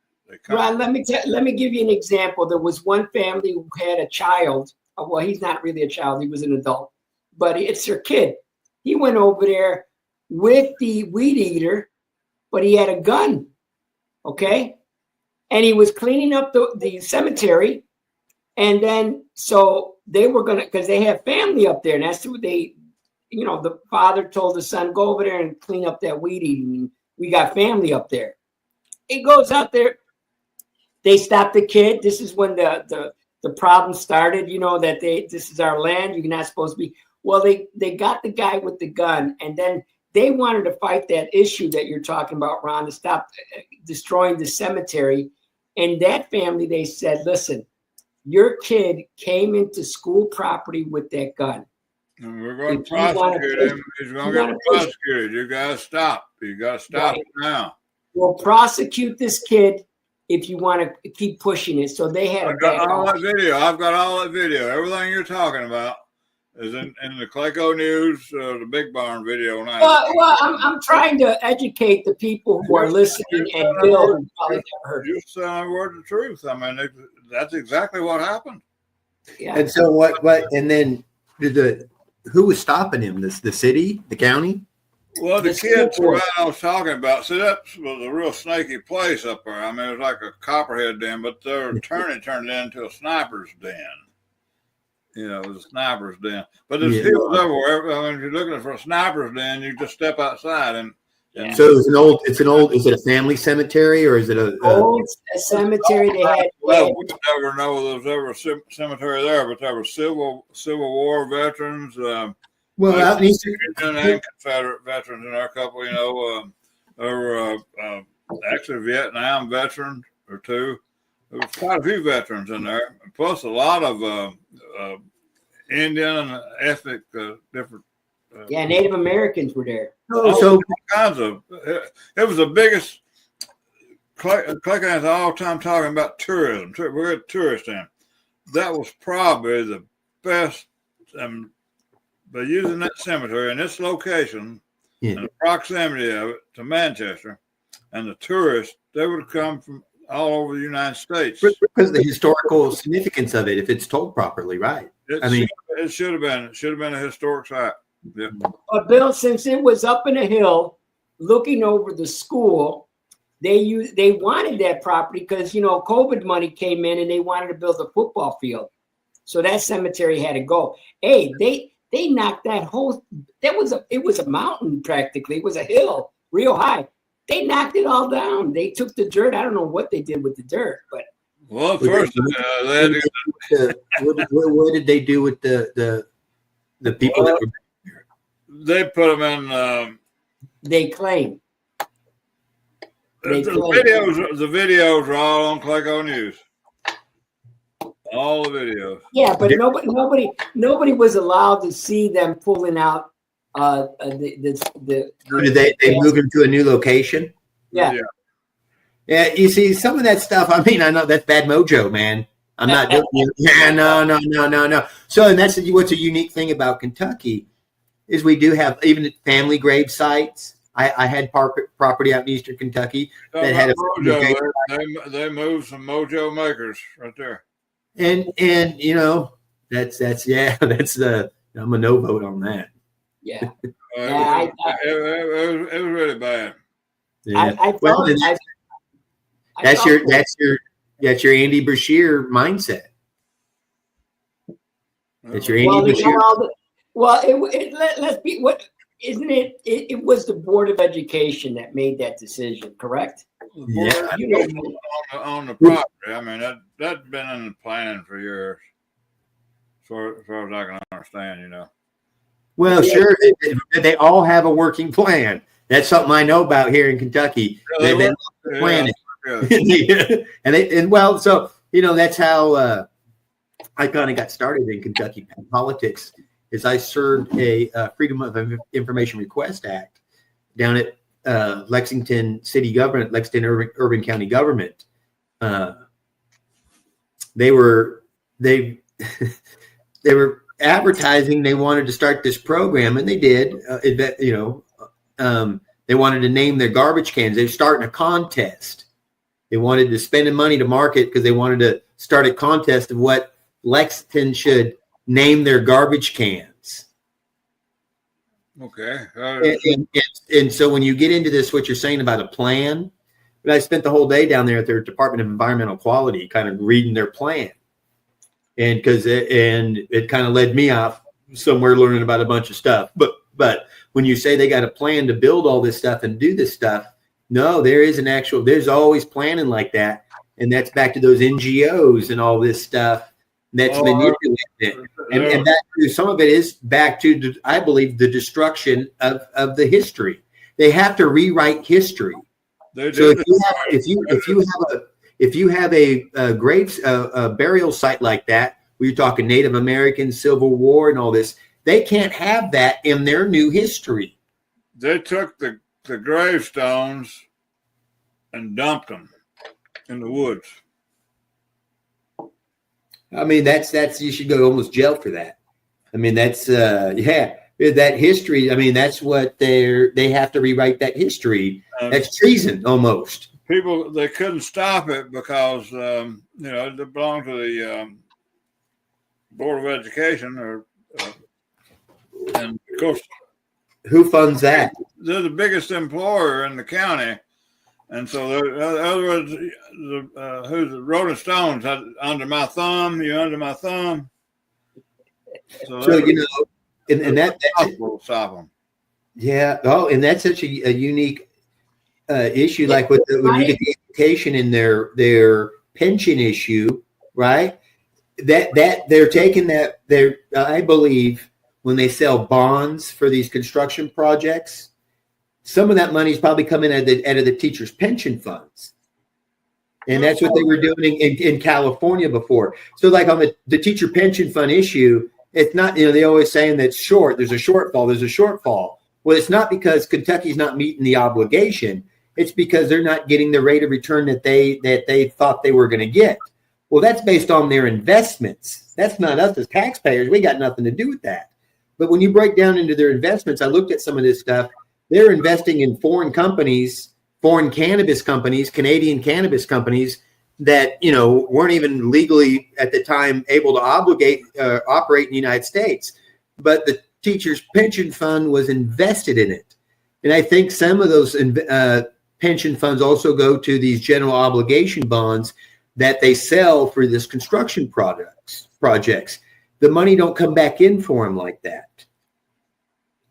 Ron, let me give you an example. There was one family who had a child. Well, he's not really a child; he was an adult, but it's their kid. He went over there with the weed eater, but he had a gun. Okay, and he was cleaning up the cemetery, and then so they were gonna, because they have family up there, and that's what they, the father told the son, go over there and clean up that weed eating. We got family up there. He goes out there. They stopped the kid. This is when the problem started, that this is our land. You're not supposed to be. Well, they got the guy with the gun, and then they wanted to fight that issue that you're talking about, Ron, to stop destroying the cemetery. And that family, they said, listen, your kid came into school property with that gun. And we're going to prosecute him. He's going to get prosecuted. You got to stop. You got to stop it now. We'll prosecute this kid if you want to keep pushing it. So they had I've got all that video. Everything you're talking about is in the Clayco News, the BigBarn video now. Well, I'm trying to educate the people who are listening, and Bill probably never heard it. You're saying a word of truth. I mean, that's exactly what happened. Yeah. And so what? And then who was stopping him? The city, the county? Well, the kids I was talking about. See, that was a real snaky place up there. I mean, it was like a copperhead den, but their attorney turned it into a sniper's den. It was a sniper's den. But there's hills everywhere. I mean, if you're looking for a sniper's den, you just step outside and. So it's an old. Is it a family cemetery or is it a old cemetery? They had. Well, we never know there was ever a cemetery there, but there were Civil War veterans. Well, and Confederate veterans in our couple. There were actually a Vietnam veteran or two. There was quite a few veterans in there, plus a lot of Indian and ethnic different. Native Americans were there. So all kinds of. It was the biggest. Clay County's all time talking about tourism. We're at tourist in. That was probably the best. By using that cemetery in this location and the proximity of it to Manchester, and the tourists, they would come from all over the United States. Because of the historical significance of it, if it's told properly, right? It should have been. It should have been a historic site. Yeah. But Bill, since it was up in a hill, looking over the school, they wanted that property because COVID money came in and they wanted to build a football field, so that cemetery had to go. Hey, they knocked that whole. It was a mountain practically. It was a hill, real high. They knocked it all down. They took the dirt. I don't know what they did with the dirt, but. Well, first, what did they do with the people that were? They put them in. They claim. The videos are all on Clayco News. All the videos. Yeah, but nobody was allowed to see them pulling out the Did they move him to a new location? Yeah. Yeah, you see some of that stuff. I mean, I know that's bad mojo, man. I'm not doing it. Yeah, no. So, and that's what's a unique thing about Kentucky is we do have even family grave sites I had property out in Eastern Kentucky that had a Mojo. They moved some Mojo makers right there. And you know, that's I'm a no vote on that. Yeah. It was really bad. Yeah. That's your Andy Brashear mindset. That's your Andy Brashear. Let's be what isn't it? It was the Board of Education that made that decision, correct? Yeah. On the property. I mean, that's been in the planning for years, as far as I can understand. You know. Well, sure. They all have a working plan. That's something I know about here in Kentucky. They've been planning. So you know, that's how I kind of got started in Kentucky politics. Is I served a Freedom of Information Request Act down at Lexington City Government, Lexington Urban County Government. They were advertising they wanted to start this program, and they did. They wanted to name their garbage cans. They were starting a contest. They wanted to spend money to market because they wanted to start a contest of what Lexington should name their garbage cans. Okay. And so when you get into this, what you're saying about a plan, but I spent the whole day down there at their Department of Environmental Quality, kind of reading their plan. And it kind of led me off somewhere learning about a bunch of stuff. But when you say they got a plan to build all this stuff and do this stuff, no, there's always planning like that. And that's back to those NGOs and all this stuff that's manipulated. And some of it is back to, I believe, the destruction of the history. They have to rewrite history. So if you have a burial site like that, where you're talking Native American, Civil War, and all this, they can't have that in their new history. They took the gravestones and dumped them in the woods. I mean, that's you should go almost jail for that. I mean, that's that history. I mean, that's what they have to rewrite that history. That's treason almost. People, they couldn't stop it because it belonged to the Board of Education, and of course, who funds that? They're the biggest employer in the county, and so in other words, who's the Rolling Stones had under my thumb. You under my thumb. So and that will stop them. Yeah. Oh, and that's such a unique issue. Like when you get the education in their pension issue, right? That they're taking that. I believe when they sell bonds for these construction projects, some of that money is probably coming out of the teachers' pension funds. And that's what they were doing in California before. So like on the teacher pension fund issue, it's not, they always saying that there's a shortfall. Well, it's not because Kentucky's not meeting the obligation. It's because they're not getting the rate of return that they thought they were going to get. Well, that's based on their investments. That's not us as taxpayers. We got nothing to do with that. But when you break down into their investments, I looked at some of this stuff. They're investing in foreign companies, foreign cannabis companies, Canadian cannabis companies that, weren't even legally at the time able to operate in the United States. But the teachers' pension fund was invested in it. And I think some of those pension funds also go to these general obligation bonds that they sell for this construction projects. The money don't come back in for them like that.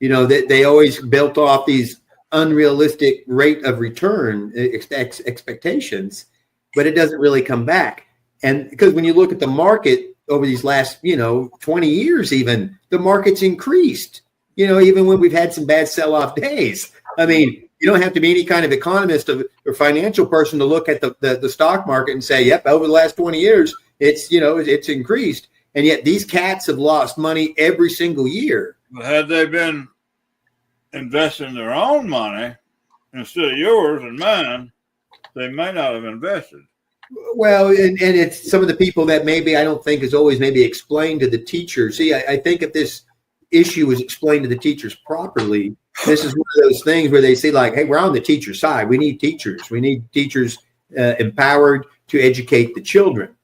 They always built off these unrealistic rate of return expectations, but it doesn't really come back. And because when you look at the market over these last, 20 years, even the market's increased, even when we've had some bad sell-off days. I mean, you don't have to be any kind of economist or financial person to look at the stock market and say, yep, over the last 20 years, it's increased. And yet these cats have lost money every single year. But had they been investing their own money instead of yours and mine, they may not have invested. Well, and it's some of the people that maybe I don't think is always maybe explained to the teachers. See, I think if this issue was explained to the teachers properly, This is one of those things where they say, like, hey, we're on the teacher side. We need teachers. We need teachers empowered to educate the children.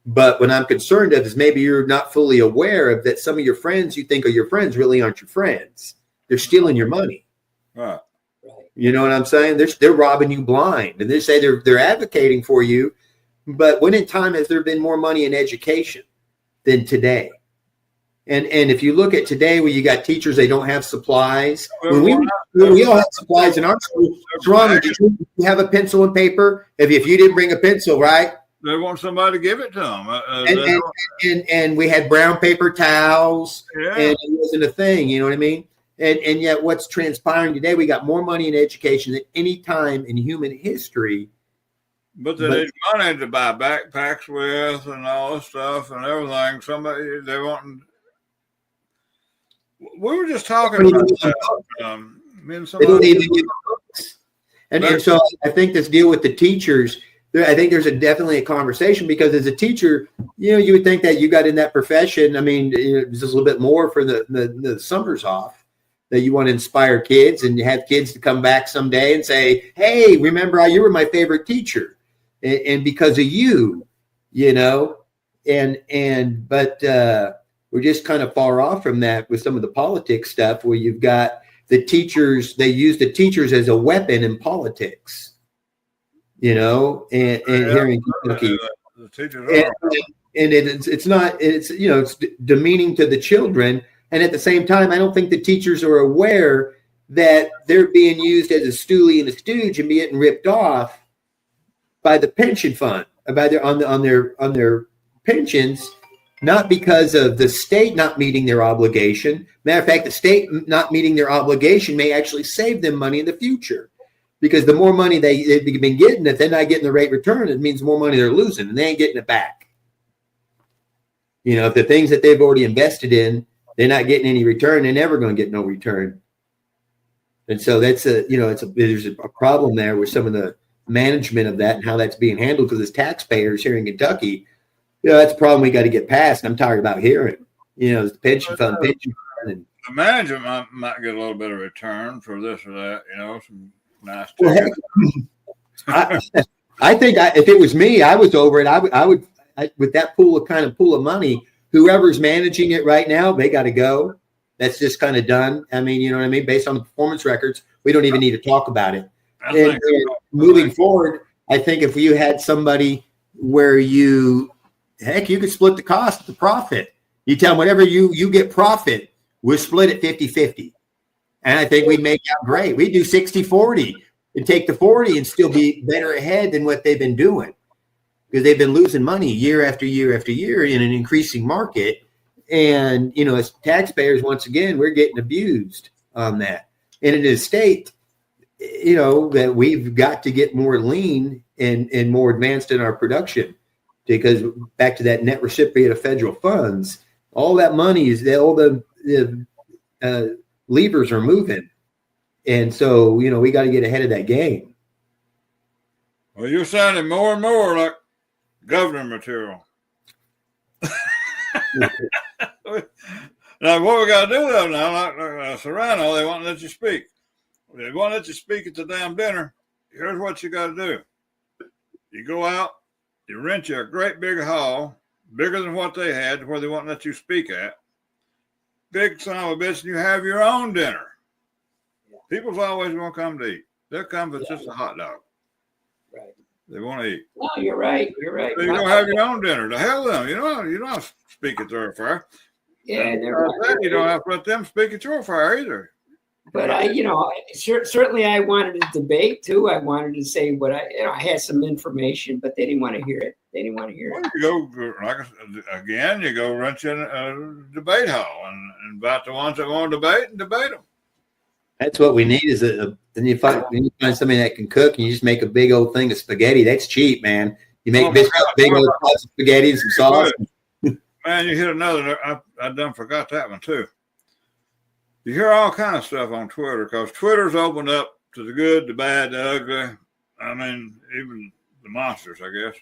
But what I'm concerned of is maybe you're not fully aware of that some of your friends you think are your friends really aren't your friends. They're stealing your money. Right. You know what I'm saying? They're robbing you blind. And they say they're advocating for you. But when in time has there been more money in education than today? And if you look at today where you got teachers, they don't have supplies. When we all have supplies in our school, what's wrong? Did you have a pencil and paper? If you didn't bring a pencil, right? They want somebody to give it to them. And we had brown paper towels, Yeah. and it wasn't a thing. You know what I mean? And yet what's transpiring today, we got more money in education than any time in human history. But they need money to buy backpacks with and all this stuff and everything. They want. We were just talking about that. Me and They don't somebody. even give books. And so I think this deal with the teachers, I think there's definitely a conversation, because as a teacher, you would think that you got in that profession. I mean, just a little bit more for the summers off, that you want to inspire kids and you have kids to come back someday and say, hey, remember you were my favorite teacher. And because of you, but we're just kind of far off from that with some of the politics stuff, where you've got the teachers, they use the teachers as a weapon in politics, and here in Kentucky. The teachers it's demeaning to the children. And at the same time, I don't think the teachers are aware that they're being used as a stoolie and a stooge and getting ripped off by the pension fund, on their pensions, not because of the state not meeting their obligation. Matter of fact, the state not meeting their obligation may actually save them money in the future, because the more money they've been getting, if they're not getting the rate return, it means more money they're losing, and they ain't getting it back. If the things that they've already invested in, they're not getting any return, they're never going to get no return. And so that's there's a problem there with some of the management of that and how that's being handled, because as taxpayers here in Kentucky, that's a problem we got to get past. And I'm tired about hearing, it's the pension fund. And the management might get a little bit of return for this or that, some nice. I think if it was me, I was over it. I would with that pool of money, whoever's managing it right now, they got to go. That's just kind of done. I mean, you know what I mean? Based on the performance records, we don't even need to talk about it. And moving forward, I think if you had somebody where you could split the cost, the profit. You tell them whatever you get profit, we'll split it 50-50. And I think we'd make out great. We do 60-40 and take the 40 and still be better ahead than what they've been doing, because they've been losing money year after year after year in an increasing market. And, as taxpayers, once again, we're getting abused on that. And in a state, that we've got to get more lean and more advanced in our production, because back to that net recipient of federal funds, all that money all the levers are moving. And so, we got to get ahead of that game. Well, you're sounding more and more like governor material. Now, what we got to do, though, now, like Serrano, they won't let you speak. They won't let you speak at the damn dinner. Here's what you got to do. You go out, you rent you a great big hall, bigger than what they had, where they won't let you speak at. Big son of a bitch, and you have your own dinner. People's always want to come to eat. They'll come if it's just a hot dog. Right. They want to eat. No, you're right. You're right. So you don't have your own dinner. To hell with them. You don't speak at their fair. Yeah, you don't have to let them speak at your fair either. But certainly I wanted to debate too. I wanted to say what I had some information, but they didn't want to hear it. You go you go rent in a debate hall and invite the ones that want to debate and debate them. That's what we need is then you find somebody that can cook, and you just make a big old thing of spaghetti. That's cheap, man. You make big old pots of spaghetti and some sauce. Man, you hit another. I done forgot that one too. You hear all kind of stuff on Twitter, because Twitter's opened up to the good, the bad, the ugly. I mean, even the monsters, I guess.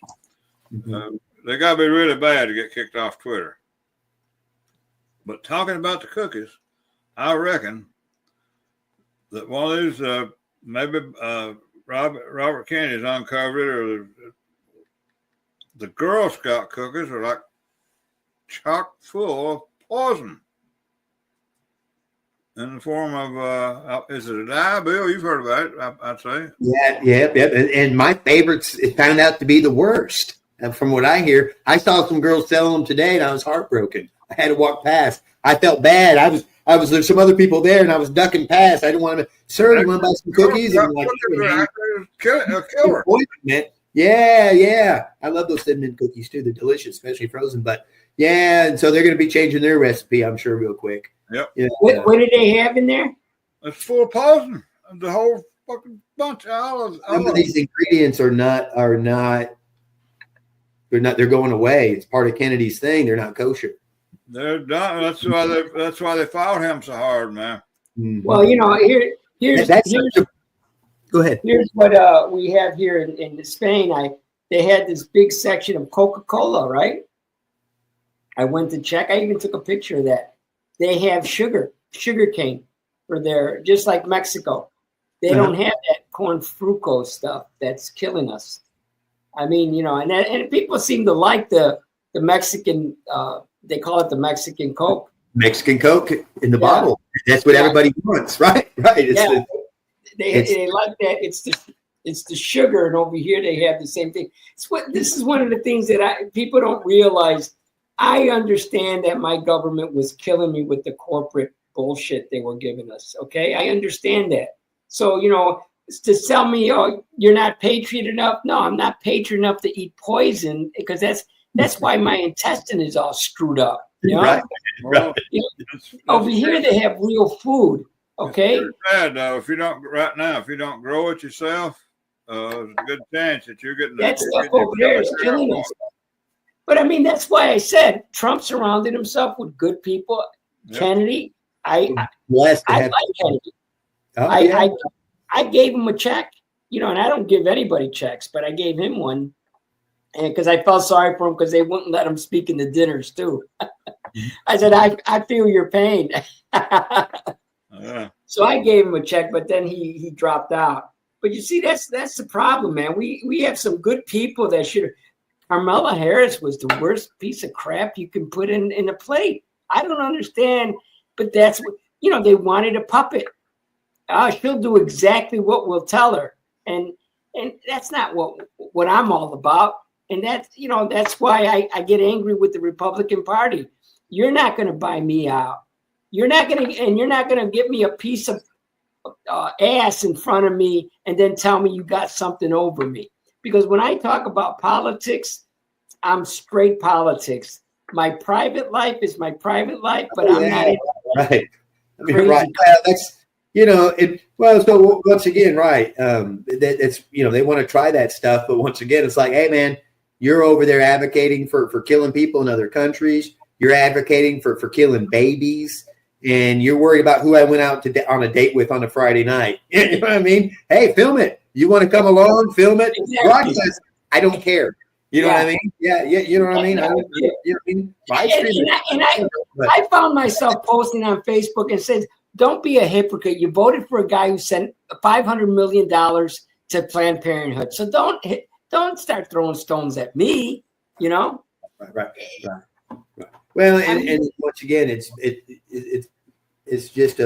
Mm-hmm. They got to be really bad to get kicked off Twitter. But talking about the cookies, I reckon that one of these maybe Robert Kennedy's uncovered it, or the Girl Scout cookies are like chock full of poison in the form of is it a dye, Bill? You've heard about it, I'd say. Yeah. And my favorites, it found out to be the worst. And from what I hear, I saw some girls selling them today, and I was heartbroken. I had to walk past. I felt bad. There's some other people there, and I was ducking past. I didn't want to. Sir, you want to buy some cookies? And like, killer. Yeah. I love those Thin Mint cookies too. They're delicious, especially frozen. But yeah, and so they're going to be changing their recipe, I'm sure, real quick. Yep. Yeah. What did they have in there? It's full of poison. The whole fucking bunch of olives. Some of these ingredients are not. They're going away. It's part of Kennedy's thing. They're not kosher. They're done. That's why they fought him so hard, man. Mm-hmm. Well, here's go ahead. Here's what we have here in Spain. They had this big section of Coca-Cola, right? I went to check. I even took a picture of that. They have sugar cane for their, just like Mexico. They don't have that corn fructose stuff that's killing us. I mean, and people seem to like the Mexican. They call it the Mexican Coke. Mexican Coke in the bottle. That's what everybody wants, right? Right. They like that. It's the sugar, and over here they have the same thing. This is one of the things that people don't realize. I understand that my government was killing me with the corporate bullshit they were giving us. Okay, I understand that. So to tell me, oh, you're not patriot enough. No, I'm not patriot enough to eat poison, because that's why my intestine is all screwed up. Right. Over here they have real food. Okay. It's bad though. If you don't grow it yourself, there's a good chance that you're getting that stuff over there is killing us. But I mean, that's why I said Trump surrounded himself with good people. Yep. Kennedy, I like Kennedy. I gave him a check, and I don't give anybody checks, but I gave him one, and because I felt sorry for him because they wouldn't let him speak in the dinners too. I said, I feel your pain. So I gave him a check, but then he dropped out. But you see, that's the problem, man. We have some good people that should. Kamala Harris was the worst piece of crap you can put in a plate. I don't understand, but that's what they wanted a puppet. She'll do exactly what we'll tell her, and that's not what I'm all about. And that's why I get angry with the Republican Party. You're not going to buy me out. You're not going to give me a piece of ass in front of me and then tell me you got something over me. Because when I talk about politics, I'm straight politics. My private life is my private life, but I'm not. Right. I mean, right. That's so once again, right. It's they want to try that stuff, but once again, it's like, hey man, you're over there advocating for killing people in other countries. You're advocating for killing babies, and you're worried about who I went out on a date with on a Friday night. You know what I mean? Hey, film it. You want to come along, film it, broadcast. I don't care. You know what I mean? Yeah. You know what I mean? I found myself posting on Facebook and said, "Don't be a hypocrite. You voted for a guy who sent $500 million to Planned Parenthood. So don't start throwing stones at me. Right. Well, and once again, it's just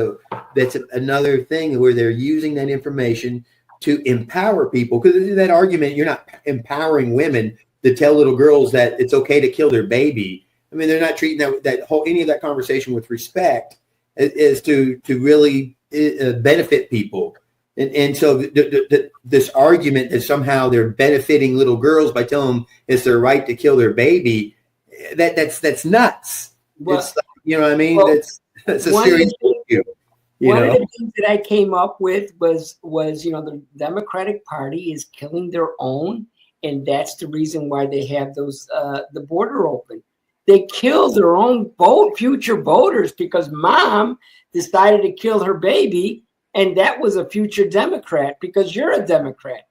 that's another thing where they're using that information to empower people, because in that argument, you're not empowering women to tell little girls that it's okay to kill their baby. I mean, they're not treating any of that conversation with respect as to really benefit people. And so this argument that somehow they're benefiting little girls by telling them it's their right to kill their baby, that's nuts. Well, it's, you know what I mean? Well, that's a serious issue. One of the things that I came up with was the Democratic Party is killing their own, and that's the reason why they have those the border open. They kill their own future voters because mom decided to kill her baby, and that was a future Democrat because you're a Democrat.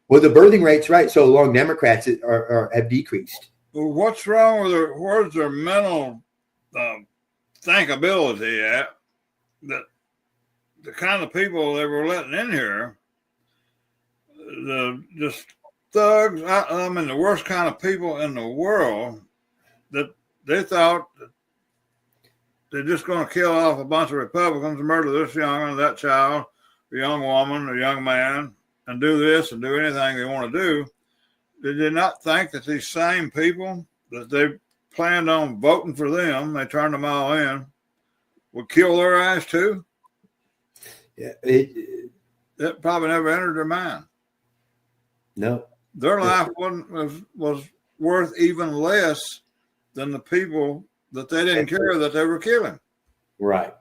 Well, the birthing rate's right. So long Democrats have decreased. Well, what's wrong with where's their mental thinkability at? That the kind of people they were letting in here, the just thugs, I mean, the worst kind of people in the world, that they thought that they're just going to kill off a bunch of Republicans and murder this young and that child, a young woman, a young man, and do this and do anything they want to do. They did not think that these same people that they planned on voting for them, they turned them all in, would kill their ass too. Yeah, that probably never entered their mind. No, their life was worth even less than the people that they didn't care that they were killing. Right.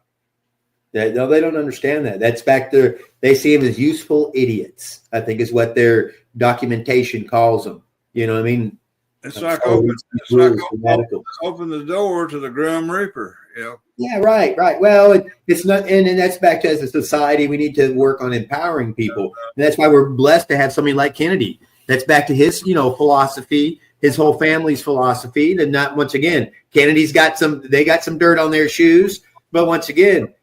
No, they don't understand that. That's back there. They see them as useful idiots, I think is what their documentation calls them. You know what I mean? It's like open the door to the Grim Reaper. You know? Yeah, right. Well, it's not, and that's back to, as a society, we need to work on empowering people. And that's why we're blessed to have somebody like Kennedy. That's back to his, philosophy, his whole family's philosophy. And not, once again, Kennedy's got some dirt on their shoes. But once again,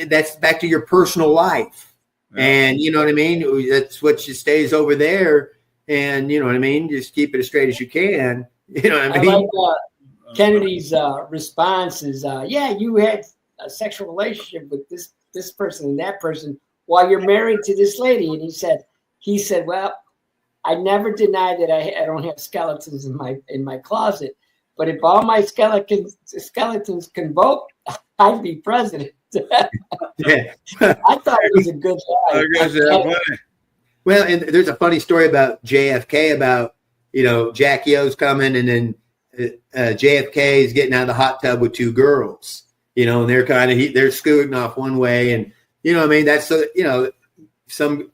that's back to your personal life. Yeah. And you know what I mean? That's what stays over there. And you know what I mean? Just keep it as straight as you can. You know what I mean? I like Kennedy's response is, yeah, you had a sexual relationship with this person and that person while you're married to this lady. And he said, well, I never deny that I don't have skeletons in my closet, but if all my skeletons can vote, I'd be president. Yeah. I thought it was a good line. I guess that's funny. Well, and there's a funny story about JFK about, Jackie O's coming and then JFK is getting out of the hot tub with two girls, and they're they're scooting off one way. And, you know what I mean? That's,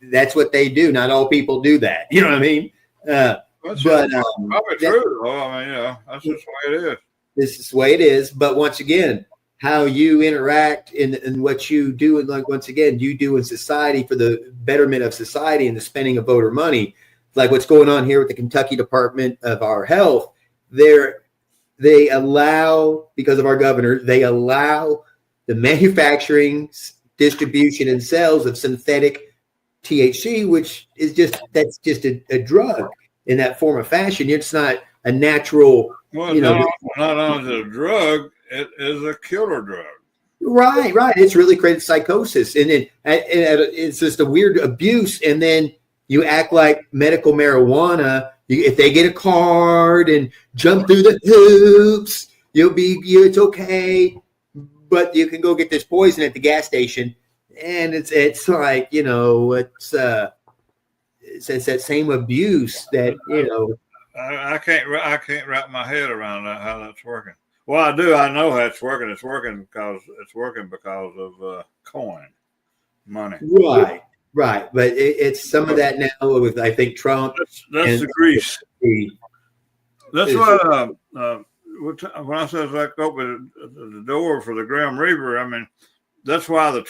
that's what they do. Not all people do that. You know what I mean? Probably true. Well, I mean, that's just the way it is. This is the way it is. But once again, how you interact and what you do, and like once again, you do in society for the betterment of society and the spending of voter money, like what's going on here with the Kentucky Department of our Health. They allow, because of our governor, they allow the manufacturing, distribution, and sales of synthetic THC, which is that's just a drug in that form of fashion. It's not a natural. Well, not only a drug. It is a killer drug. Right. It's really created psychosis. And then it's just a weird abuse. And then you act like medical marijuana. If they get a card and jump through the hoops, it's okay. But you can go get this poison at the gas station. And it's like, it's that same abuse that, I can't wrap my head around how that's working. Well, I do. I know how it's working. It's working because of coin money. Right. But it's some of that now with, I think, Trump. That's the grease. That's why when I said like open the door for the Grim Reaper, I mean that's why the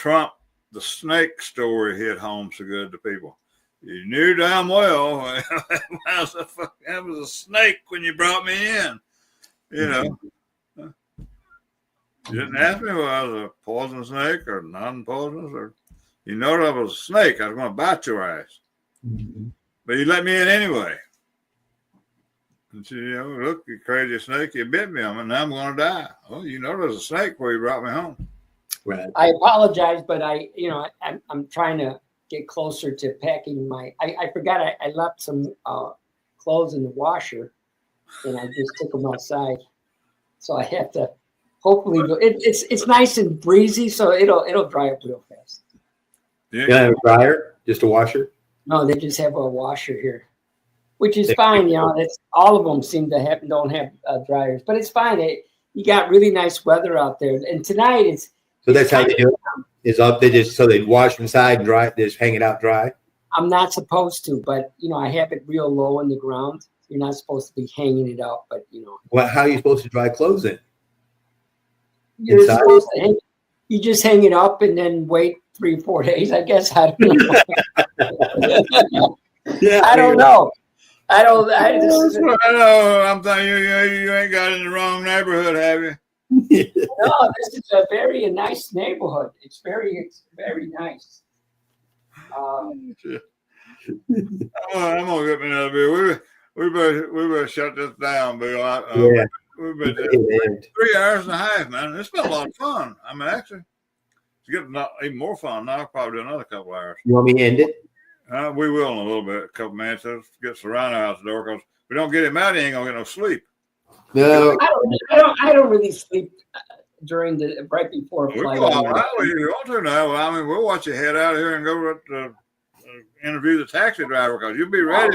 snake story hit home so good to people. You knew damn well that was a snake when you brought me in. You didn't ask me whether I was a poison snake or non-poisonous, or that I was a snake. I was going to bite your ass. Mm-hmm. But you let me in anyway. And she, look, you crazy snake, you bit me. Now I'm going to die. Well, there's a snake where you brought me home. Right. I apologize, but I'm trying to get closer to packing I forgot I left some clothes in the washer, and I just took them outside. So I have to. Hopefully, it's nice and breezy, so it'll dry up real fast. Yeah, you have a dryer, just a washer. No, they just have a washer here, which is fine. It's all of them seem to don't have dryers, but it's fine. You got really nice weather out there, and tonight So that's how they do it. Is up they just so they wash inside and dry, they just hang it out dry. I'm not supposed to, but I have it real low in the ground. You're not supposed to be hanging it out, but Well, how are you supposed to dry clothes then? You're supposed to you just hang it up and then wait 3 or 4 days, I guess. I don't know. Yeah, I don't know. I'm telling you, you ain't got in the wrong neighborhood, have you? No, this is a very nice neighborhood. It's very nice. I'm gonna get me another beer. We better shut this down, Bill. We've been 3 hours and a half, man. It's been a lot of fun. I mean, actually, it's getting even more fun now. I'll probably do another couple hours. You want me to end it? We will in a little bit, a couple minutes. Let's get Serrano out the door because if we don't get him out, he ain't gonna get no sleep. No, I don't really sleep during right before a flight. All right, if you want to now. Well, I mean, we'll watch you head out here and go to interview the taxi driver because you'll be ready.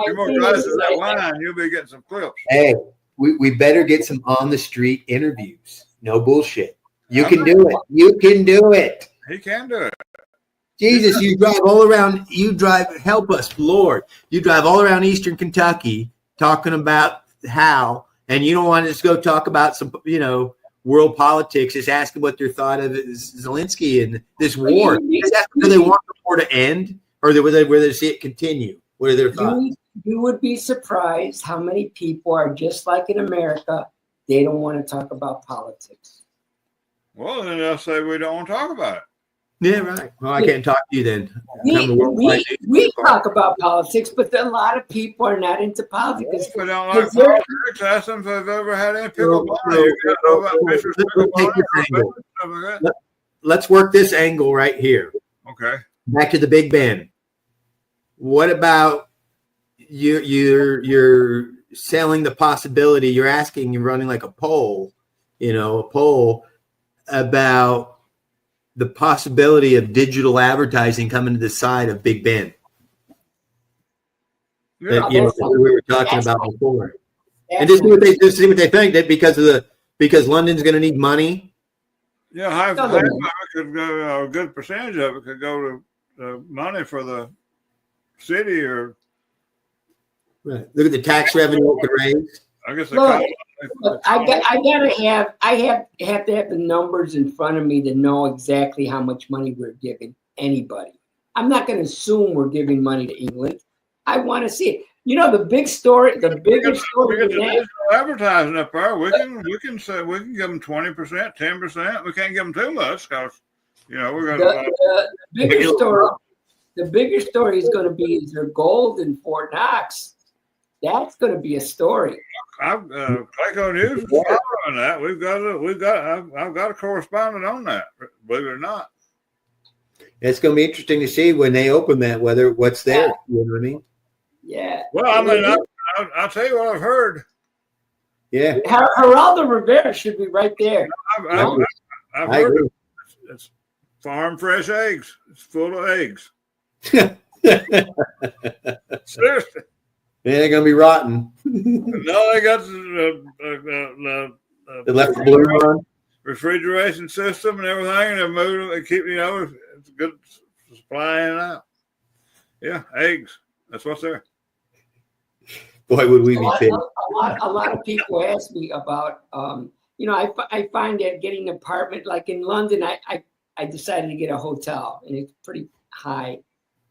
Few more glasses of that wine, you'll be getting some clips. Hey, we better get some on the street interviews. No bullshit. You can do it. You can do it. He can do it. Jesus, you drive all around. Help us, Lord. You drive all around Eastern Kentucky talking about how, and you don't want to just go talk about some, world politics. Just ask them what their thought of Zelensky and this war. Do they want the war to end, or would they see it continue? What are their thoughts? You would be surprised how many people are just like in America. They don't want to talk about politics. Well, then they'll say we don't want to talk about it. Yeah, right. Well, I can't talk to you then. We talk about politics, but a lot of people are not into politics. We don't like politics. Ask them if they've ever had any pickleball. Let's work this angle right here. Okay. Back to the Big Ben. What about you're selling the possibility? You're running like a poll, about the possibility of digital advertising coming to the side of Big Ben. Yeah, that we were talking about before. And just see what they think, that because London's going to need money. Yeah, half of it could go, a good percentage of it could go to money for the city or. Right. Look at the tax revenue it could raise. I guess I have to have the numbers in front of me to know exactly how much money we're giving anybody. I'm not going to assume we're giving money to England. I want to see it. The biggest story. We get the advertising up there. We can say we can give them 20%, 10%. We can't give them too much because we're going to. The bigger story. The bigger story is going to be is there gold in Fort Knox. That's going to be a story. Clayco News is following that. I've got a correspondent on that. Believe it or not. It's going to be interesting to see when they open that what's there. You know what I mean? Yeah. Well, I mean, I'll tell you what I've heard. Yeah. Geraldo Rivera should be right there. I've heard it's farm fresh eggs. It's full of eggs. Seriously. Yeah, they're going to be rotten. No, they got they left the blue on. Refrigeration system and everything, and they're moving. They keep, it's a good supply in and out. Yeah, eggs. That's what's there. Boy, would we be big. A lot of people ask me about, I find that getting an apartment, like in London, I decided to get a hotel, and it's pretty high,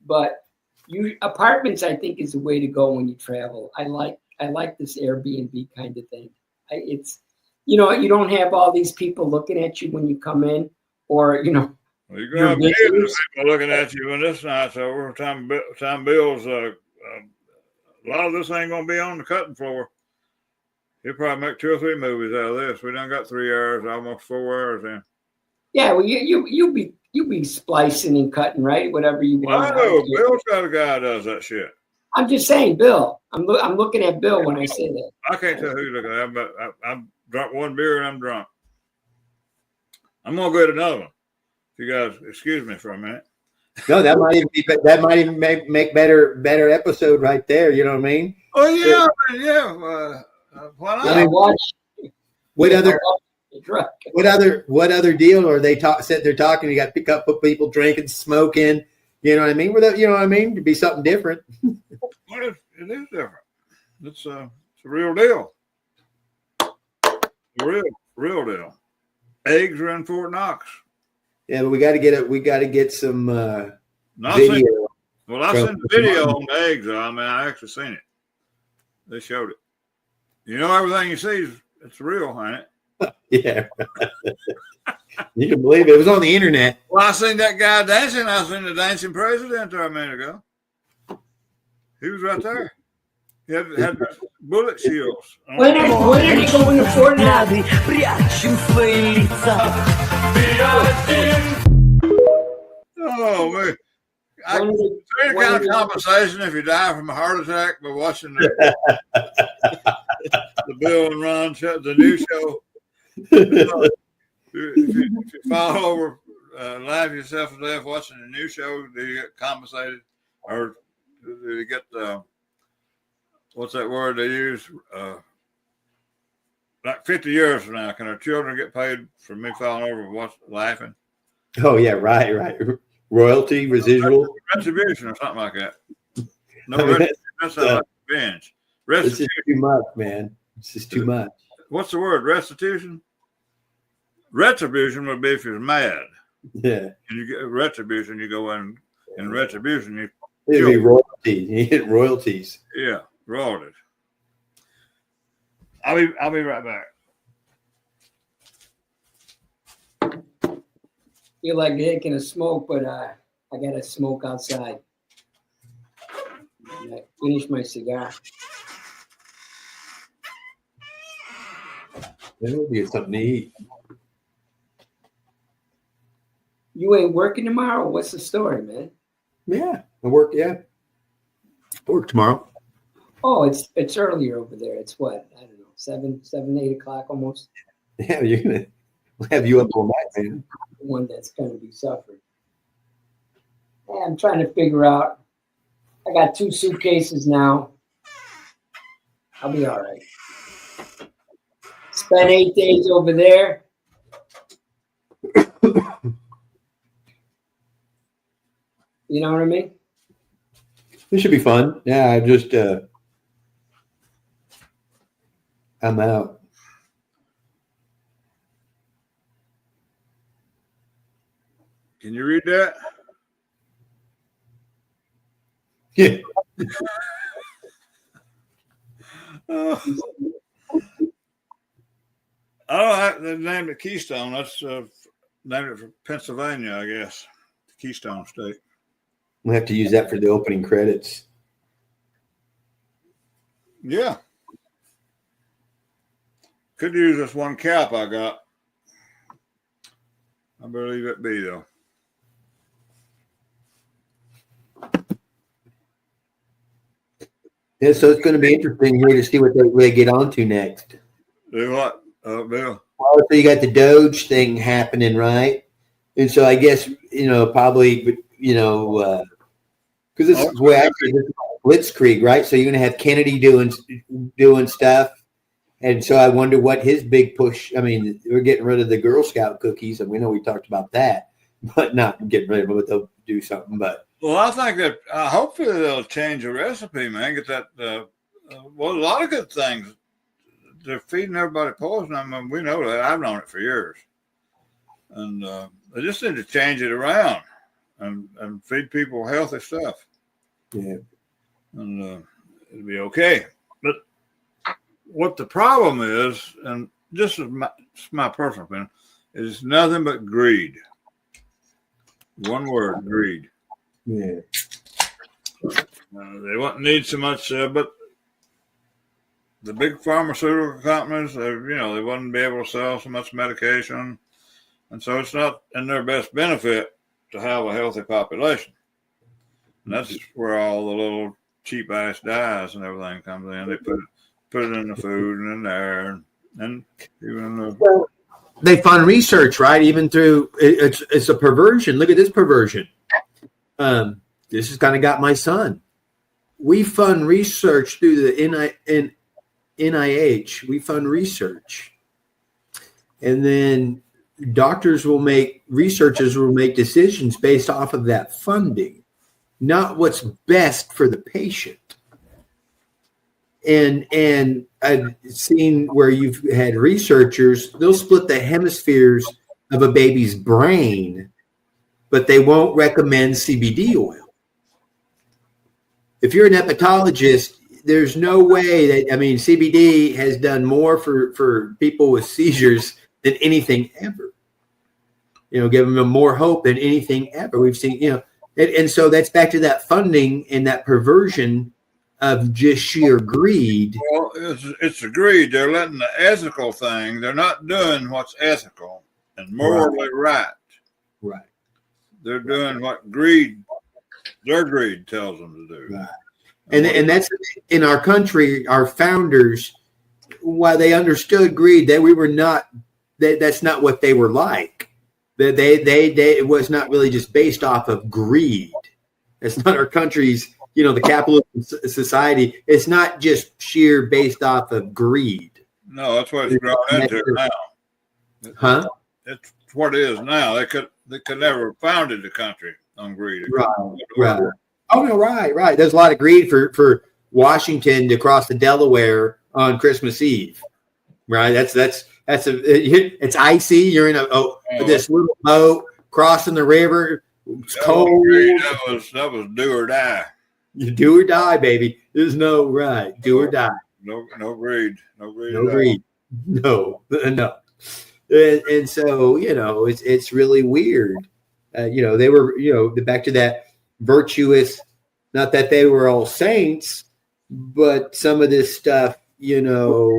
but apartments, I think, is the way to go when you travel. I like this Airbnb kind of thing. It's, you don't have all these people looking at you when you come in, or Well, you're gonna have people looking at you when this night's over. Time Bill's a lot of this ain't gonna be on the cutting floor. He'll probably make 2 or 3 movies out of this. We done got 3 hours, almost 4 hours in. Yeah, well, you be splicing and cutting, right? Whatever you want. I know Bill's got a guy that does that shit. I'm just saying, Bill. I'm looking at Bill when I say that. I can't tell who you're looking at, but I'm drunk 1 beer and I'm drunk. I'm gonna get another one. If you guys excuse me for a minute. No, that might even make better episode right there. You know what I mean? Oh yeah. Why not? I mean, what other deal are they said they're talking? You got to pick up people drinking, smoking. You know what I mean? To be something different. Well, it is different. It's a real deal. Real deal. Eggs are in Fort Knox. Yeah, but we got to get some video. Well, I sent the video on the eggs. I mean, I actually seen it. They showed it. Everything you see it's real, ain't it? Yeah. You can believe it. It was on the internet. Well, I seen that guy dancing. I seen the dancing president there a minute ago. He was right there. He had bullet shields. When did he go into Fortnite? Oh, man. Any kind of compensation if you die from a heart attack by watching the Bill and Ron show, the new show. If you fall over, laugh yourself to death watching the new show, do you get compensated? Or do you get, what's that word they use? Like 50 years from now, can our children get paid for me falling over and laughing? Oh, yeah, right. Royalty, residual. Retribution or something like that. No, I mean, that's not like revenge. It's just Restitution. too much, man. It's just too much. What's the word? Restitution? Retribution would be if you're mad. Yeah. And you get retribution, you go in retribution, you It'd be royalties. You get royalties. yeah, royalties. I'll be right back. Feel like taking a smoke, but I gotta smoke outside. I finish my cigar. It'll be something to eat. You ain't working tomorrow? What's the story, man? Yeah, I work. Yeah, I work tomorrow. Oh, it's earlier over there. It's what? I don't know, 7, 8 o'clock almost. Yeah, we'll have you up all night, man. The one that's going to be suffering. Yeah, I'm trying to figure out. I got 2 suitcases now. I'll be all right. Spent 8 days over there. You know what I mean? This should be fun. Yeah, I just I'm out. Can you read that? Yeah. They named it Keystone. That's named it for Pennsylvania, I guess. Keystone State. We'll have to use that for the opening credits. Yeah. Could use this one cap I got. I better leave it be, though. Yeah, so it's going to be interesting here to see what they get onto next. Do what, Bill? Well, so you got the Doge thing happening, right? And so I guess, probably, because this is where actually this is Blitzkrieg, right? So you're going to have Kennedy doing stuff. And so I wonder what his big push. I mean, we're getting rid of the Girl Scout cookies, and we know we talked about that, but not getting rid of them, but they'll do something. But Well, I think that hopefully they'll change the recipe, man. Get that. Well, a lot of good things. They're feeding everybody poison. I mean, we know that. I've known it for years, and they just need to change it around and feed people healthy stuff. yeah, And it'll be okay. But what the problem is, and this is my personal opinion, is nothing but greed. One word, greed. yeah. They wouldn't need so much, but the big pharmaceutical companies, they wouldn't be able to sell so much medication. And so it's not in their best benefit to have a healthy population. And that's where all the little cheap ass dyes and everything comes in. They put it in the food and in there. And even They fund research, right? Even through it's a perversion. Look at this perversion. This has kind of got my son. We fund research through the NIH. We fund research, and then researchers will make decisions based off of that funding, not what's best for the patient. And I've seen where you've had researchers, they'll split the hemispheres of a baby's brain, but they won't recommend CBD oil. If you're an hepatologist, there's no way that, I mean, CBD has done more for people with seizures than anything ever. Giving them more hope than anything ever. We've seen, and so that's back to that funding and that perversion of just sheer greed. Well, it's a greed. They're letting the ethical thing, they're not doing what's ethical and morally right. Right. They're doing what their greed tells them to do. Right. And that's in our country, our founders, while they understood greed, that we were not, that's not what they were like. It was not really just based off of greed. It's not our country's, the capitalist society. It's not just sheer based off of greed. No, that's what it's grown into now. Huh? It's what it is now. They could never have founded the country on greed. Right. Oh no, right. There's a lot of greed for Washington to cross the Delaware on Christmas Eve. Right. It's icy. You're in this little boat crossing the river. It's cold. That was do or die. You do or die, baby. There's no right. Do or die. No greed. No greed. No greed. No. And so, it's really weird. They were, back to that virtuous, not that they were all saints, but some of this stuff, one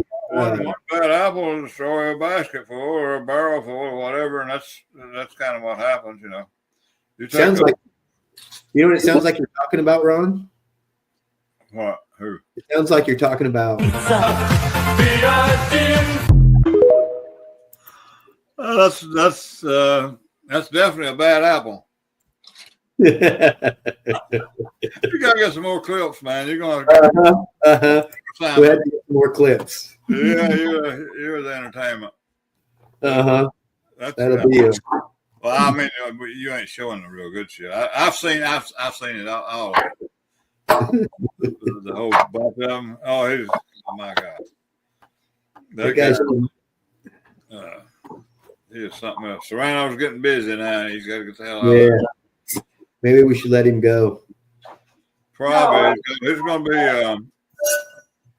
bad apple will destroy a basket full or a barrel full or whatever, and that's kind of what happens, Sounds like, what it sounds like you're talking about, Ron? What? Who? It sounds like you're talking about. That's definitely a bad apple. You gotta get some more clips, man. You're gonna. We had to get more clips. Yeah, you're the entertainment. That'll be it. Well, I mean, you ain't showing the real good shit. I've seen it all. The whole bunch of them. Oh my God. That guy's. He is something else. Serrano's getting busy now. He's got to get the hell out of there. Maybe we should let him go. Probably. It's going to be.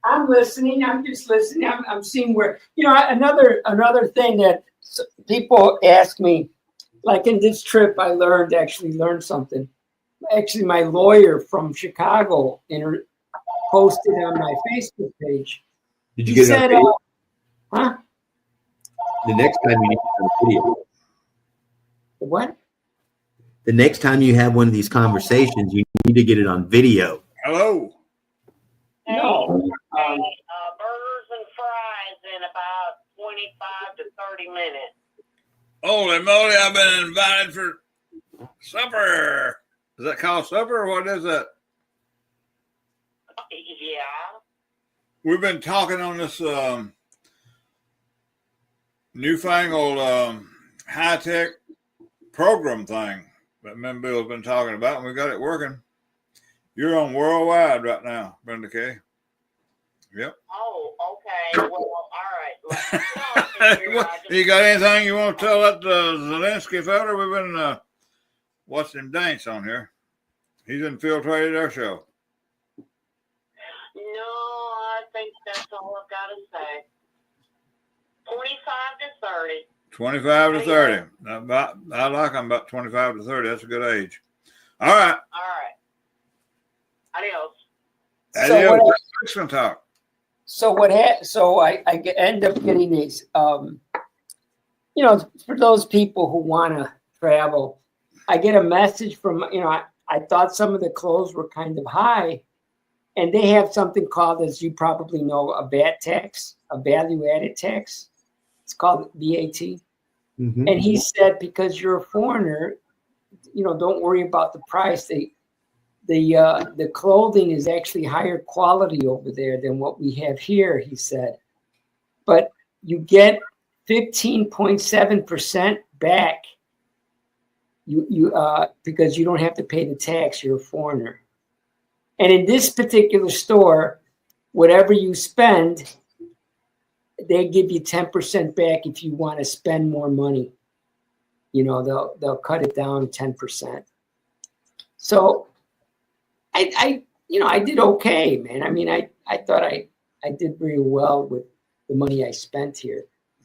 I'm listening. I'm just listening. I'm seeing where, another thing that people ask me, like in this trip, I learned something. Actually, my lawyer from Chicago posted on my Facebook page. Did you get it? Huh? The next time you need to have video. What? The next time you have one of these conversations, you need to get it on video. Hello. No. Burgers and fries in about 25 to 30 minutes. Holy moly, I've been invited for supper. Is that called supper or what is that? Yeah. We've been talking on this newfangled high-tech program thing that me and Bill's been talking about, and we got it working. You're on worldwide right now, Brenda Kay. Yep. Oh, okay. Well, all right. You got anything you want to tell that Zelensky fella? We've been watching him dance on here. He's infiltrated our show. No, I think that's all I've got to say. 25 to 30. 25 to 30. I like them about 25 to 30. That's a good age. All right. Adios. Adios. So talk. So I end up getting these, for those people who want to travel, I get a message from, I thought some of the clothes were kind of high, and they have something called, as you probably know, a VAT tax, a value-added tax. It's called VAT. Mm-hmm. And he said, because you're a foreigner, don't worry about the price. The clothing is actually higher quality over there than what we have here, he said. But you get 15.7% back. Because you don't have to pay the tax, you're a foreigner. And in this particular store, whatever you spend, they give you 10% back if you want to spend more money. They'll cut it down 10%. So I did okay, man. I mean, I I thought I did pretty well with the money I spent here.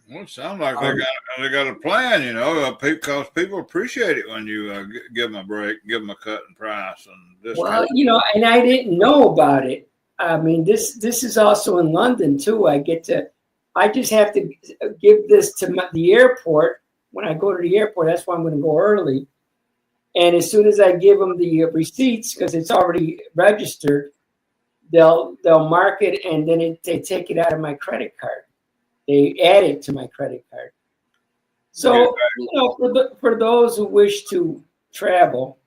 Well, it sounds like they got a plan, you know, because people appreciate it when you give them a break, give them a cut in price, and this. Well, you know, and I didn't know about it. I mean, this is also in London too. I just have to give this to the airport when I go to the airport. That's why I'm going to go early. And as soon as I give them the receipts, because it's already registered, they'll mark it, and then they take it out of my credit card. They add it to my credit card. So, you know, for those who wish to travel,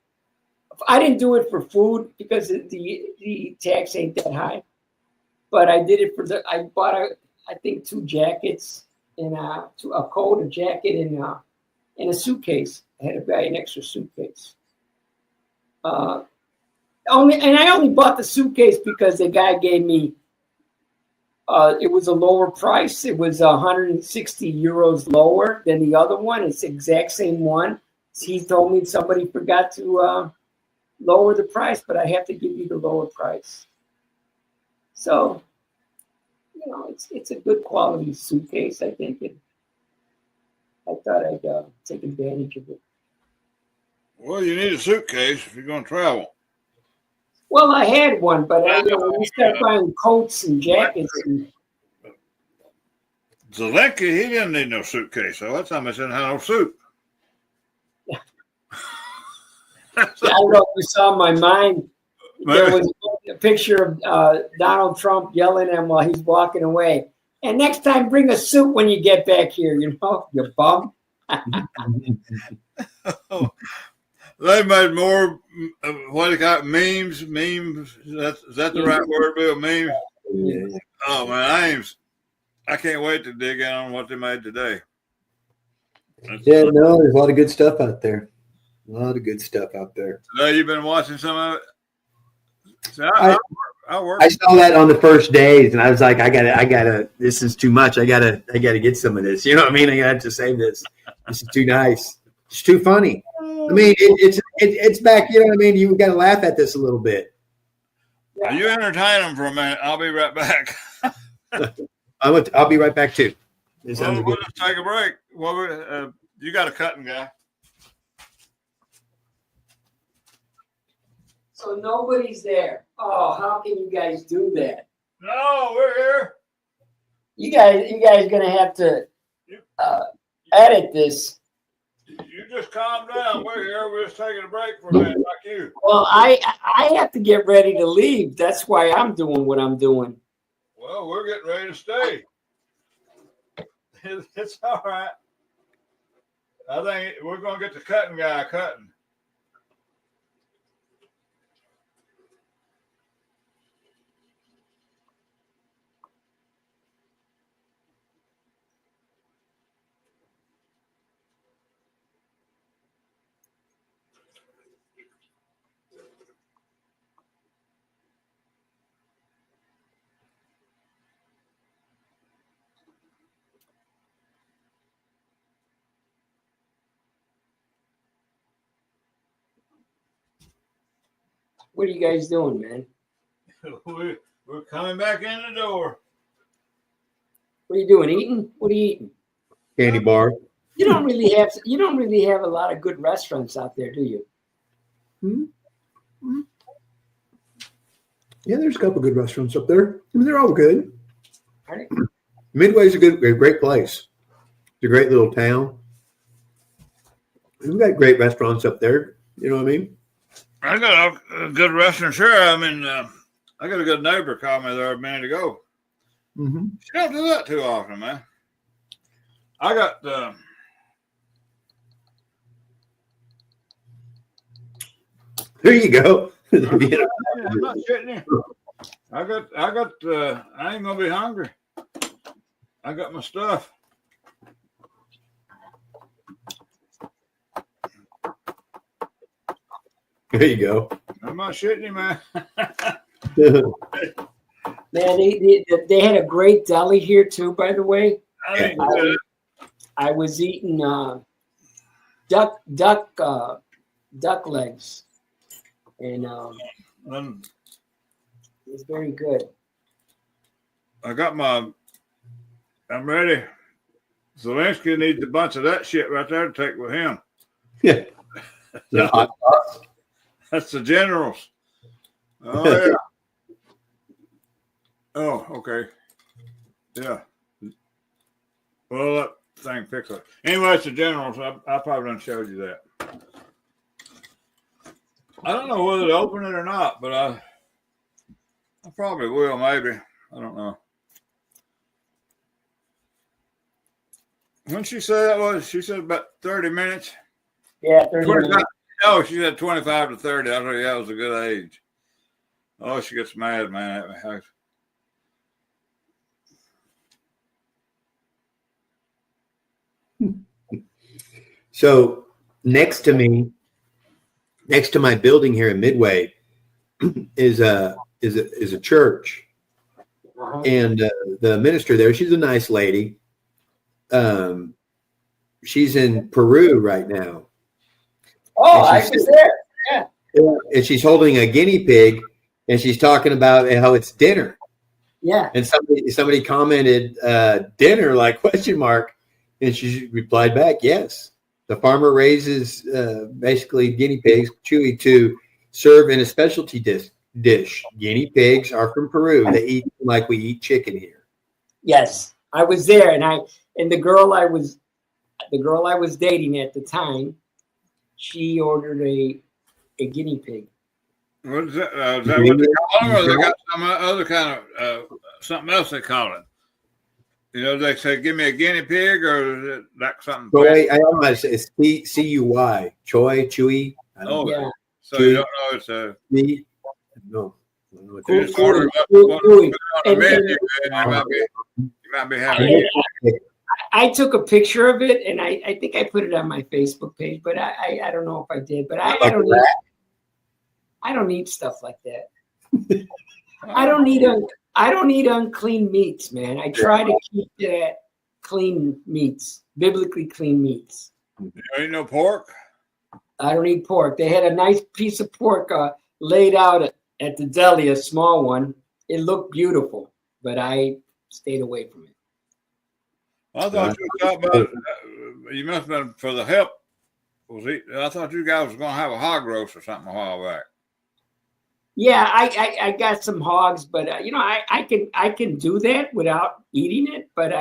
I didn't do it for food because the tax ain't that high. But I did it I bought I think 2 jackets and a coat, a jacket, and a suitcase. I had to buy an extra suitcase. I only bought the suitcase because the guy gave me. It was a lower price. It was 160 euros lower than the other one. It's the exact same one. He told me somebody forgot to lower the price, but I have to give you the lower price. So, you know, it's a good quality suitcase. I think I thought I'd take advantage of it. Well, you need a suitcase if you're going to travel. Well, I had one, but when you start buying coats and jackets. Zelensky, he didn't need no suitcase, so that's how much didn't have no suit. I don't know if you saw my mind. There was a picture of Donald Trump yelling at him while he's walking away. And next time, bring a suit when you get back here, you bum. They made more, what do you call it, memes? Is that the right word, Bill? Memes? Yeah. Oh, man, I can't wait to dig in on what they made today. Yeah, no, there's a lot of good stuff out there. Today you've been watching some of it? See, I saw that on the first days, and I was like, I gotta. This is too much. I gotta get some of this. You know what I mean? I gotta to save this. This is too nice. It's too funny. I mean, it's back. You know what I mean? You got to laugh at this a little bit. You entertain them for a minute. I'll be right back. I'll be right back too. We'll just take a break. Well, you got a cutting guy. So nobody's there. Oh, how can you guys do that? No, we're here. You guys gonna have to edit this. You just calm down. We're here. We're just taking a break for a minute, like you. Well, I have to get ready to leave. That's why I'm doing what I'm doing. Well, we're getting ready to stay. It's all right. I think we're going to get the cutting guy cutting. What are you guys doing, man? We're coming back in the door. What are you doing? Eating? What are you eating? Candy bar. You don't really have a lot of good restaurants out there, do you? Mm-hmm. Yeah, there's a couple good restaurants up there. I mean, they're all good. Are they? Midway's a great place. It's a great little town. We've got great restaurants up there. You know what I mean? I got a good restaurant, sure. I mean, I got a good neighbor call me there a minute ago. Mm-hmm. She don't do that too often, man. I got there you go. I'm not shitting you. I ain't gonna be hungry. I got my stuff. There you go. I'm not shitting you, man. Man, they had a great deli here too, by the way. I was eating duck legs, and it's very good. I'm ready. Zelensky needs a bunch of that shit right there to take with him. Yeah. That's the generals. Oh, yeah. Oh, okay. Yeah. Well, that thing fix it. Anyway, it's the generals. I probably done showed you that. I don't know whether to open it or not, but I probably will, maybe. I don't know. When she said that was, she said about 30 minutes. Yeah, 30 minutes. Oh, she said 25 to 30. I thought that was a good age. Oh, she gets mad, man. So next to me, next to my building here in Midway, is a church, and the minister there, she's a nice lady. She's in Peru right now. Oh, I was there. Yeah. And she's holding a guinea pig, and she's talking about how it's dinner. Yeah. And somebody commented dinner, like question mark, and she replied back, yes. The farmer raises basically guinea pigs, Chewy, to serve in a specialty dish. Guinea pigs are from Peru. They eat like we eat chicken here. Yes, I was there, and the girl I was dating at the time, she ordered a guinea pig. What is that? Is that what they call them, or they got some other kind of something else they call it? You know, they say, "Give me a guinea pig," or is it like something? Choy, I don't know how to say it's CUY. Choy, Chewy. Oh, yeah. So Chewy. you don't know it's a no. you just order it up, you might be having. I took a picture of it, and I think I put it on my Facebook page, but I don't know if I did. But I don't need stuff like that. I don't need unclean meats, man. I try to keep it at clean meats, biblically clean meats. You don't eat no pork? I don't eat pork. They had a nice piece of pork laid out at the deli, a small one. It looked beautiful, but I stayed away from it. I thought you were talking about you must have been for the help. I thought you guys was going to have a hog roast or something a while back. Yeah, I got some hogs, but I can do that without eating it. But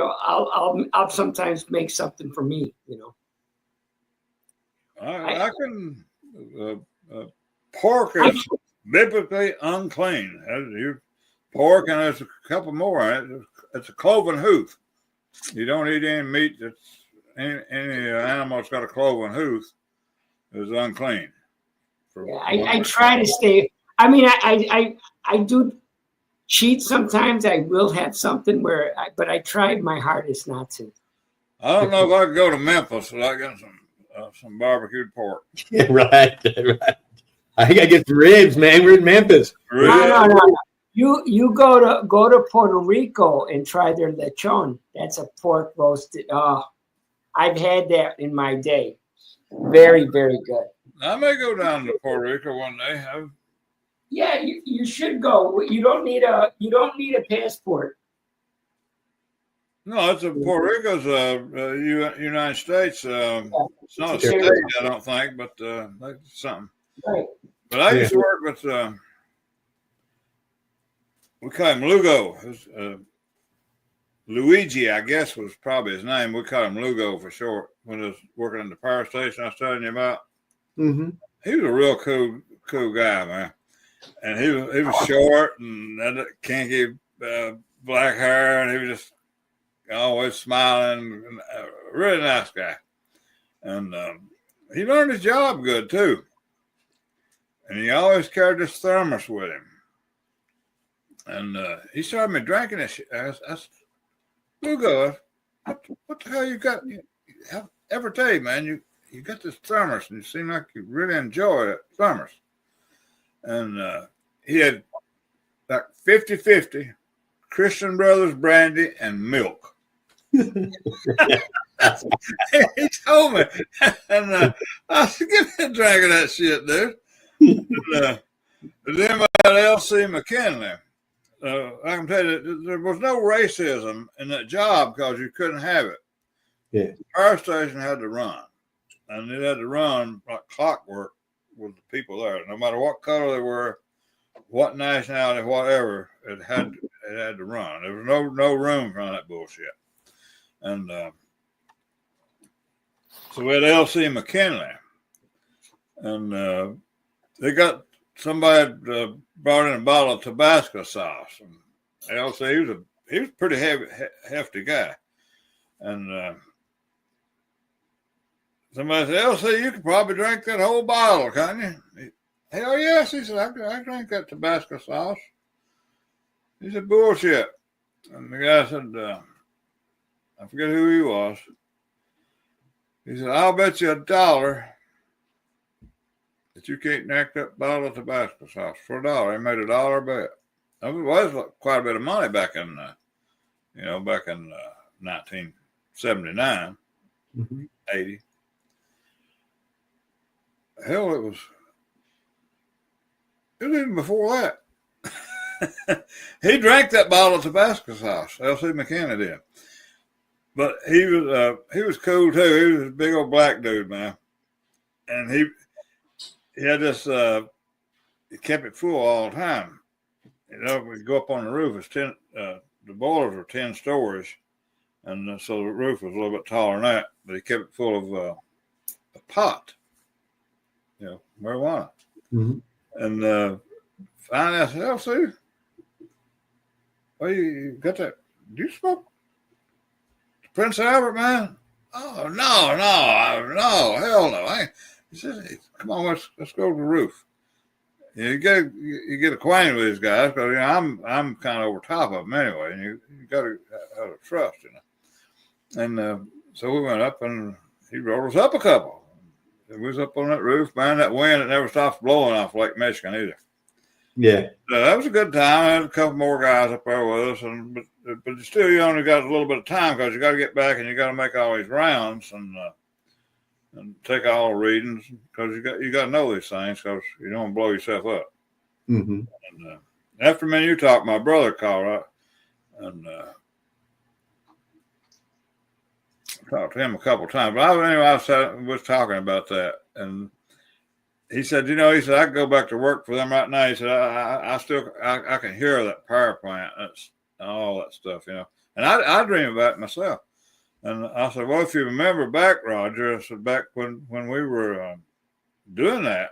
I'll sometimes make something for me. I can. Pork is biblically unclean. Pork, and there's a couple more. It's a cloven hoof. You don't eat any meat that's any animal that's got a cloven hoof is unclean. Yeah, I try to stay. I mean, I do cheat sometimes. I will have something but I try my hardest not to. I don't know if I could go to Memphis without getting some barbecued pork. Yeah, right. I think I get some ribs, man. We're in Memphis. No. You go to Puerto Rico and try their lechon. That's a pork roasted. I've had that in my day. Very, very good. I may go down to Puerto Rico one day. Yeah, you should go. You don't need a passport. No, Puerto Rico's United States. It's not a state, I don't think, but something. Right. But I used to work with. We call him Lugo. Luigi, I guess, was probably his name. We call him Lugo for short. When I was working in the power station I was telling you about, Mm-hmm. he was a real cool guy, man. And he was short and had kinky black hair, and he was just always smiling. A really nice guy. And he learned his job good too. And he always carried this thermos with him. And he started me drinking this shit. I said, Lugo, what the hell you got? Every day, man, you got this thermos, and you seem like you really enjoy it, thermos. And he had like 50-50 Christian Brothers brandy and milk. He told me. And I said, give me a drink of that shit, dude. And then we had L.C. McKinley. I can tell you, there was no racism in that job because you couldn't have it. Yeah. The fire station had to run, and it had to run like clockwork with the people there. No matter what color they were, what nationality, whatever, it had to run. There was no room for that bullshit. And so we had L.C. McKinley, and they got somebody brought in a bottle of Tabasco sauce. And L.C. he was a pretty hefty guy, and somebody said, L.C., you could probably drink that whole bottle, can't you? Hell yes, he said, I drank that Tabasco sauce. He said, bullshit. And the guy said, I forget who he was. He said, I'll bet you $1 that you can't drink that bottle of Tabasco sauce for $1. He made $1 bet. That was quite a bit of money back in, back in 1979, 80. Hell, it was even before that. He drank that bottle of Tabasco sauce. L.C. McKenna did. But he was cool too. He was a big old black dude, man. And he had this, he kept it full all the time. We'd go up on the roof. The boilers were 10 stories. And so the roof was a little bit taller than that. But he kept it full of a pot, marijuana. Mm-hmm. And finally I said, L.C., well, you got that? Do you smoke Prince Albert, man? Oh, no, hell no. He said, hey, come on, let's go to the roof. You get acquainted with these guys because I'm kind of over top of them anyway, and you got to have a trust, And so we went up, and he rolled us up a couple. And we was up on that roof, man. That wind, it never stops blowing off Lake Michigan either. Yeah. That was a good time. I had a couple more guys up there with us, but still, you only got a little bit of time because you got to get back and you got to make all these rounds and take all the readings because you got to know these things because you don't want to blow yourself up. Mm-hmm. And after me, you talked, my brother called up, and I talked to him a couple of times. But I was talking about that, and he said, he said, I could go back to work for them right now. He said, I can hear that power plant and all that stuff, And I dream about it myself. And I said, well, if you remember back, Roger, I said, back when we were doing that,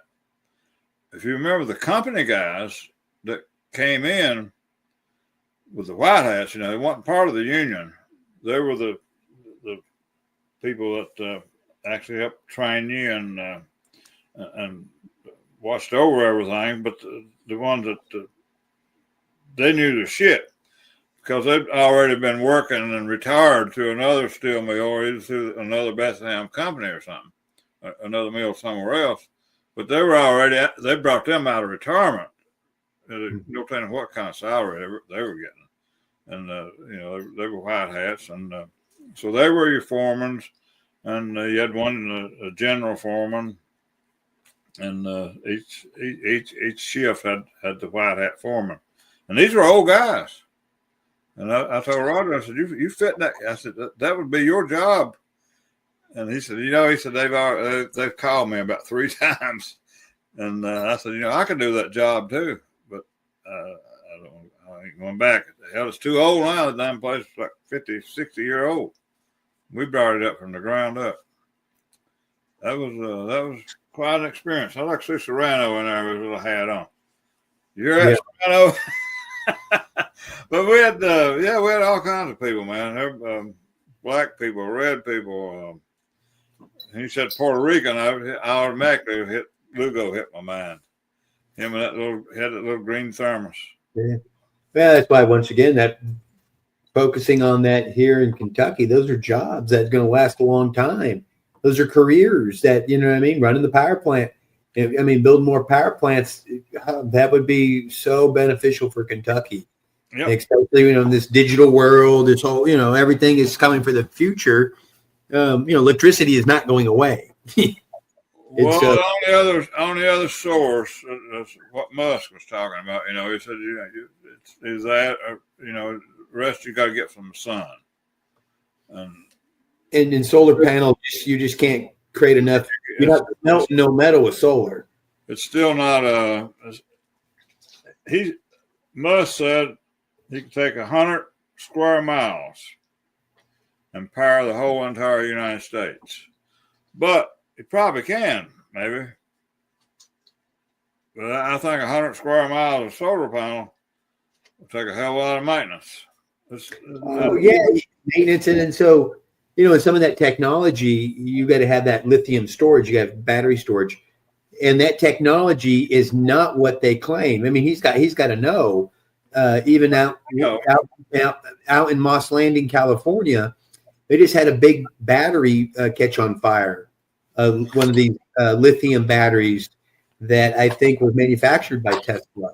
if you remember the company guys that came in with the white hats, they weren't part of the union. They were the people that actually helped train you and watched over everything, but the ones that they knew their shit because they'd already been working and retired to another steel mill or either to another Bethlehem company or something, another mill somewhere else. But they brought them out of retirement. No telling what kind of salary they were getting. And, they were white hats. And so they were your foremans. And you had one, a general foreman. And each shift had the white hat foreman, and these were old guys. And I told Roger, I said, "You fit that?" I said, "That would be your job." And he said, he said they've called me about 3 times, and I said, I can do that job too, but I ain't going back. Hell, it's too old now. The damn place is like 50, 60-year-old. We brought it up from the ground up. That was quite an experience. I like to see Serrano in there with a little hat on. You're at Serrano. But we had all kinds of people, man. Black people, red people. He said Puerto Rican. I automatically Lugo hit my mind. Him and that little green thermos. Yeah. Well, that's why once again that focusing on that here in Kentucky, those are jobs that's going to last a long time. Those are careers that, running the power plant. Building more power plants, that would be so beneficial for Kentucky. Yep. Especially, in this digital world, this whole, everything is coming for the future. Electricity is not going away. It's Well, on the other source, that's what Musk was talking about. You know, he said, is that the rest you got to get from the sun. And in solar panels, you just can't create enough. You're not melting no metal with solar. It's still not Musk said he could take 100 square miles and power the whole entire United States. But he probably can, maybe. But I think 100 square miles of solar panel will take a hell of a lot of maintenance. Maintenance. And so, in some of that technology, you got to have that lithium storage. You have battery storage. And that technology is not what they claim. I mean, he's got to know, even out in Moss Landing, California, they just had a big battery catch on fire. One of these lithium batteries that I think was manufactured by Tesla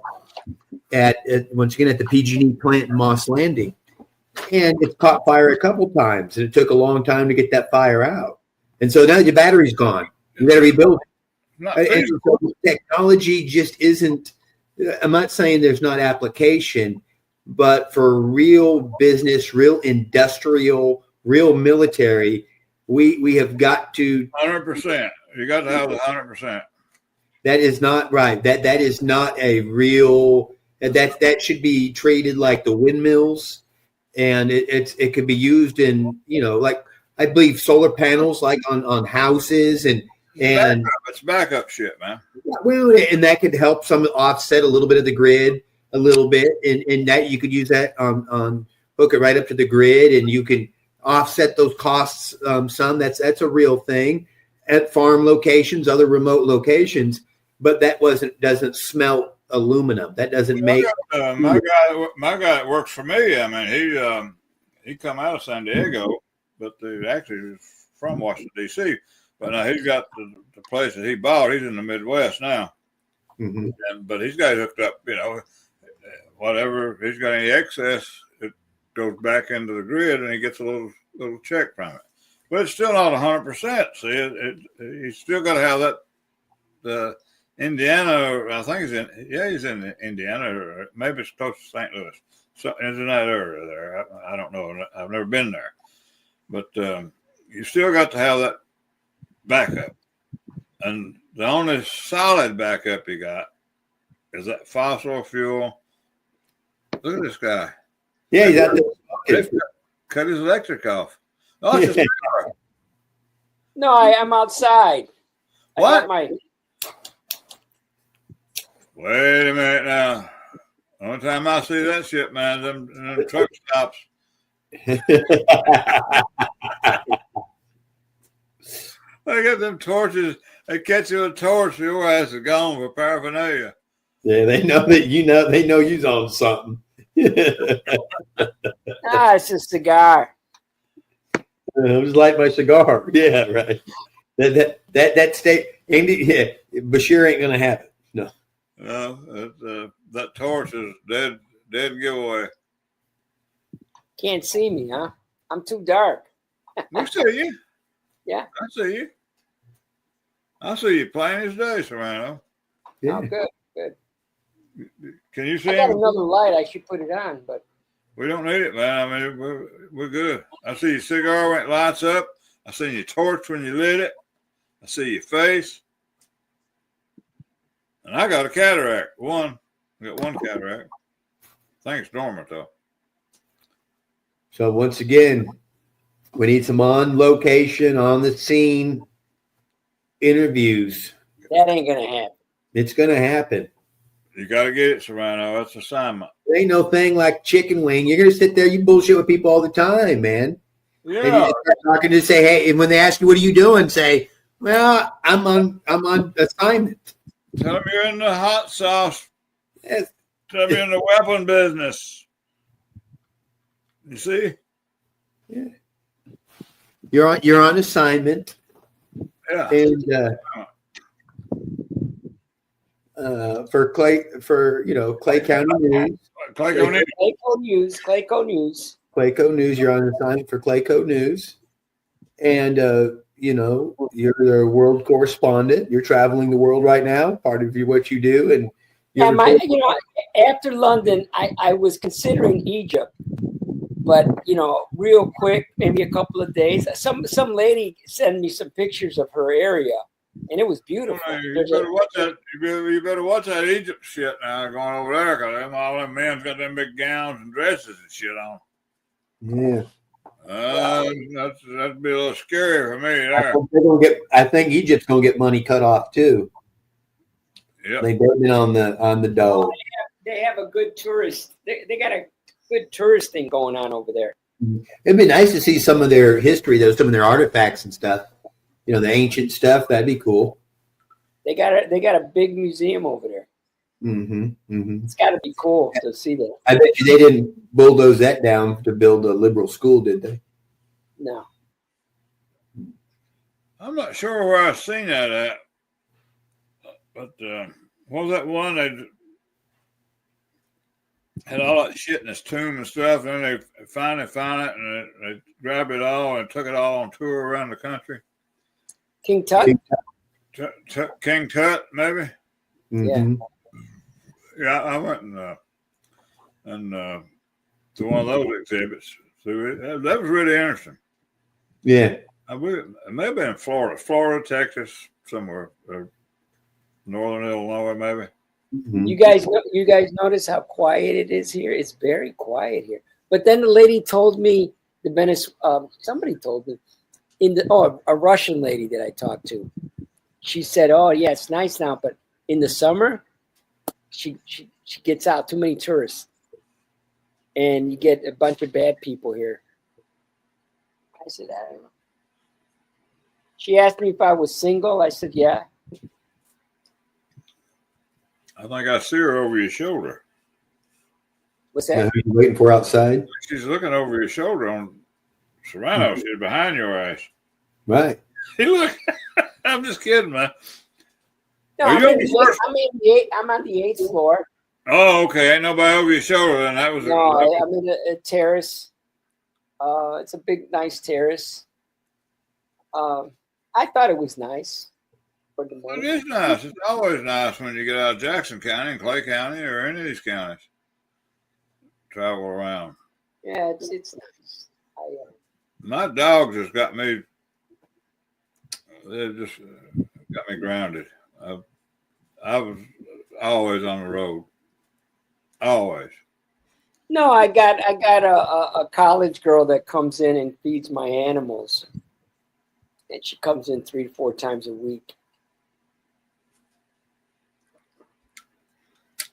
once again at the PG&E plant in Moss Landing. And it's caught fire a couple times, and it took a long time to get that fire out. And so now your battery's gone. You got to rebuild it. And so technology just isn't. I'm not saying there's not application, but for real business, real industrial, real military, we have got to 100%. You got to have the 100%. That is not right. That is not a real. That should be treated like the windmills, and it could be used in like I believe solar panels like on houses and it's backup shit, man. Well, and that could help some offset a little bit of the grid a little bit, and that you could use that on hook it right up to the grid, and you can offset those costs some. That's a real thing at farm locations, other remote locations, but that doesn't smelt aluminum. That doesn't make my guy that works for me. I mean, he come out of San Diego, but they actually is from Washington D.C. But now he's got the place that he bought. He's in the Midwest now, but he's got it hooked up. Whatever if he's got any excess, it goes back into the grid, and he gets a little check from it. But it's still not 100%. See, he's still got to have that. The Indiana, I think he's in Indiana, or maybe it's close to St. Louis. So it's in that area there. I don't know. I've never been there, but you still got to have that backup. And the only solid backup you got is that fossil fuel. Look at this guy. Yeah, he's cut his electric off. Oh, it's just No, I'm outside. What? I got Wait a minute now. Only time I see that shit, man, them truck stops. They got them torches. They catch you with a torch, your ass is gone for paraphernalia. Yeah, they know that they know you's on something. it's a cigar. I'll just light my cigar. Yeah, right. That state, Bashir ain't gonna have it. No. No, that torch is dead giveaway. Can't see me, huh? I'm too dark. We see you. Yeah. I see you. I see you plain as day, Serrano. Yeah. Oh, good. Can you see I got him? another light. I should put it on, but We don't need it, man. I mean, we're good. I see your cigar when it lights up. I see your torch when you lit it. I see your face. And I got a cataract. I got one cataract. I think it's dormant, though. So once again, we need some on location, on the scene interviews. that ain't gonna happen. It's gonna happen. You got to get it, Serrano. That's assignment. There ain't no thing like chicken wing. You're gonna sit there, you bullshit with people all the time, man. Yeah. And you're not gonna say, hey, and when they ask you what are you doing, say, well, I'm on assignment. Tell them you're in the hot sauce. Yes. Tell them you're in the weapon business. You see? Yeah. You're on assignment. Yeah. And for Clay County News. Clayco News. Clayco News, you're on assignment for Clayco News. And you're the world correspondent. You're traveling the world right now. Part of what you do, and yeah, after London, I was considering Egypt, but real quick, maybe a couple of days. Some lady sent me some pictures of her area, and it was beautiful. You better watch that. You better watch that Egypt shit now going over there, because all them men's got them big gowns and dresses and shit on. Yeah. That'd be a little scary for me there. I think Egypt's gonna get money cut off too. Yeah, they've been on the dough. They have a good tourist. They got a good tourist thing going on over there. It'd be nice to see some of their history, though, some of their artifacts and stuff. The ancient stuff. That'd be cool. They got a big museum over there. Mm-hmm. Mm-hmm. It's got to be cool to see that. I bet you they didn't bulldoze that down to build a liberal school, did they? No. I'm not sure where I've seen that at, but what was that one they had all that shit in his tomb and stuff, and then they finally found it, and they grabbed it all and took it all on tour around the country. King Tut? King Tut, maybe? Mm-hmm. Yeah, I went and to one of those exhibits. So that was really interesting. Yeah. It may have been in Florida, Texas, somewhere, northern Illinois, maybe. Mm-hmm. You guys notice how quiet it is here? It's very quiet here. But then the lady told me, somebody told me, a Russian lady that I talked to, she said, "Oh yeah, it's nice now, but in the summer, she gets out too many tourists, and you get a bunch of bad people here." I said, "I don't know." She asked me if I was single. I said, "Yeah." I think I see her over your shoulder. What's that? Who you waiting for outside? She's looking over your shoulder on Serrano. Mm-hmm. She's behind your ass. Right. Hey, look. I'm just kidding, man. No, I'm on the 8th floor. Oh, okay. Ain't nobody over your shoulder then. That was I'm in a terrace. It's a big, nice terrace. I thought it was nice for the morning. It is nice. It's always nice when you get out of Jackson County and Clay County or any of these counties. Travel around. Yeah, it's nice. My dogs just got me. They just got me grounded. I was always on the road. Always. No, I got a college girl that comes in and feeds my animals, and she comes in 3 to 4 times a week.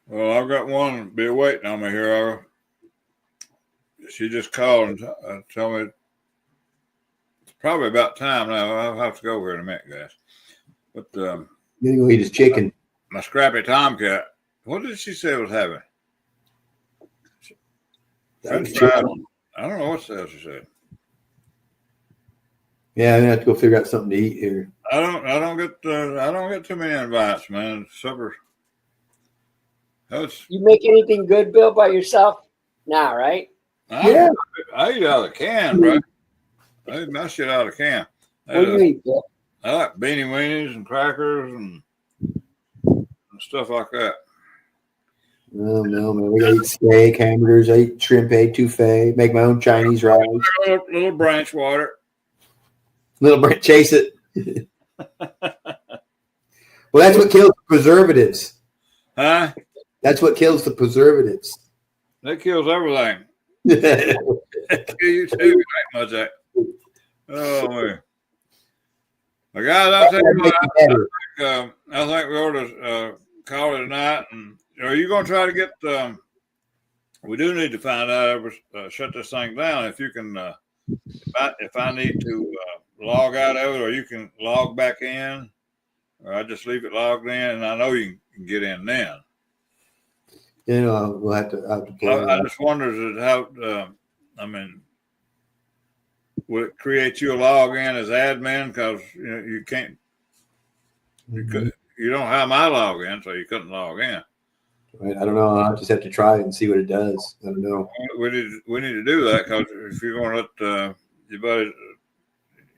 Well, I've got one be waiting on me here. She just called and told me it's probably about time now. I'll have to go here in a minute, guys. But you go eat his chicken. My scrappy tomcat. What did she say was having? French fries. I don't know what else she said. Yeah, I'm gonna have to go figure out something to eat here. I don't get too many invites, man. Supper. You make anything good, Bill, by yourself? Nah, right? Yeah. I eat out of the can, bro. I eat my shit out of the can. What do you eat, Bill? I like beanie weenies and crackers and stuff like that. Oh no, man! We ate steak, hamburgers, I eat shrimp etouffee, make my own Chinese rice. Little branch water. Chase it. Well, that's what kills the preservatives. Huh? That's what kills the preservatives. That kills everything. Kill you too. Ain't much that. Oh man. Well, guys, I think we ought to call it a night. And are you going to try to get? We do need to find out shut this thing down. If you can, if I need to log out of it, or you can log back in, or I just leave it logged in, and I know you can get in then. We'll have to play. I just wonder how. I mean, would it create you a login as admin? Because you can't. You don't have my login, so you couldn't log in. Right. I don't know. I'll just have to try it and see what it does. I don't know. We need to do that, because if you're going to let your buddy,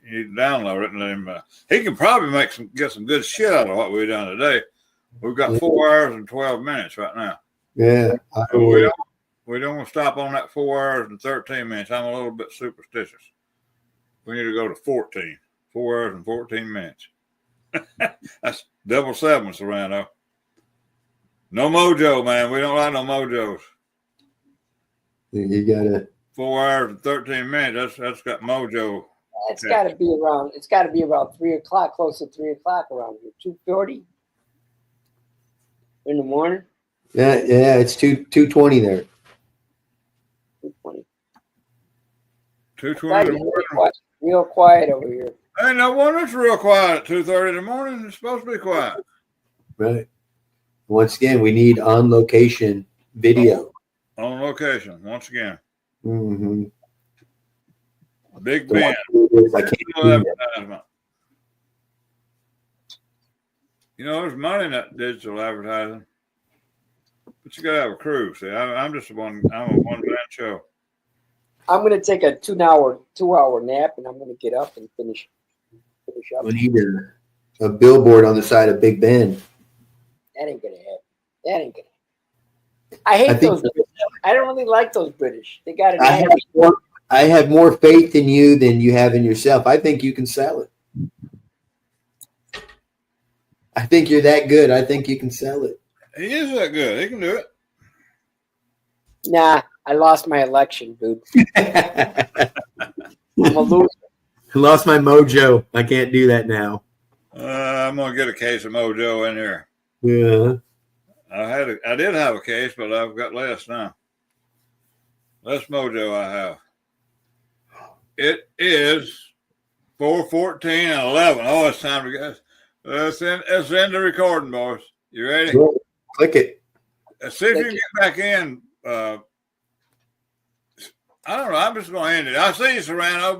You need to download it and let him. He can probably get some good shit out of what we've done today. We've got 4 hours and 12 minutes right now. Yeah. So we don't want to stop on that 4 hours and 13 minutes. I'm a little bit superstitious. We need to go to 14. 4 hours and 14 minutes. That's double seven, Serrano. No mojo, man. We don't like no mojos. You gotta 4 hours and 13 minutes. That's got mojo. It's got to be around. It's got to be about 3 o'clock, close to 3 o'clock around here. 2:40 in the morning. Yeah, it's 2:20 there. 2:20. 2:20 in the morning. Real quiet over here. Hey, no wonder it's real quiet at 2:30 in the morning. It's supposed to be quiet. Right. Once again, we need on location video. On location, once again. Mm-hmm. Big Ben. I can't do that. You know, there's money in that digital advertising, but you gotta have a crew. See, I'm just I'm a one-man show. I'm gonna take a 2-hour nap, and I'm gonna get up and finish up. We need a billboard on the side of Big Ben. That ain't gonna happen. That ain't gonna happen. I hate those British. I don't really like those British. They got it. I have more faith in you than you have in yourself. I think you can sell it. I think you're that good. I think you can sell it. He is that good. He can do it. Nah, I lost my election, dude. I'm a loser. I lost my mojo. I can't do that now. I'm gonna get a case of mojo in here. Yeah. I did have a case, but I've got less now. Less mojo I have. It is 4:14 and 11. Oh, it's time to go. Let's end the recording, boys. You ready? Cool. Click it. See if you can get back in. I don't know. I'm just going to end it. I'll see you, Serrano.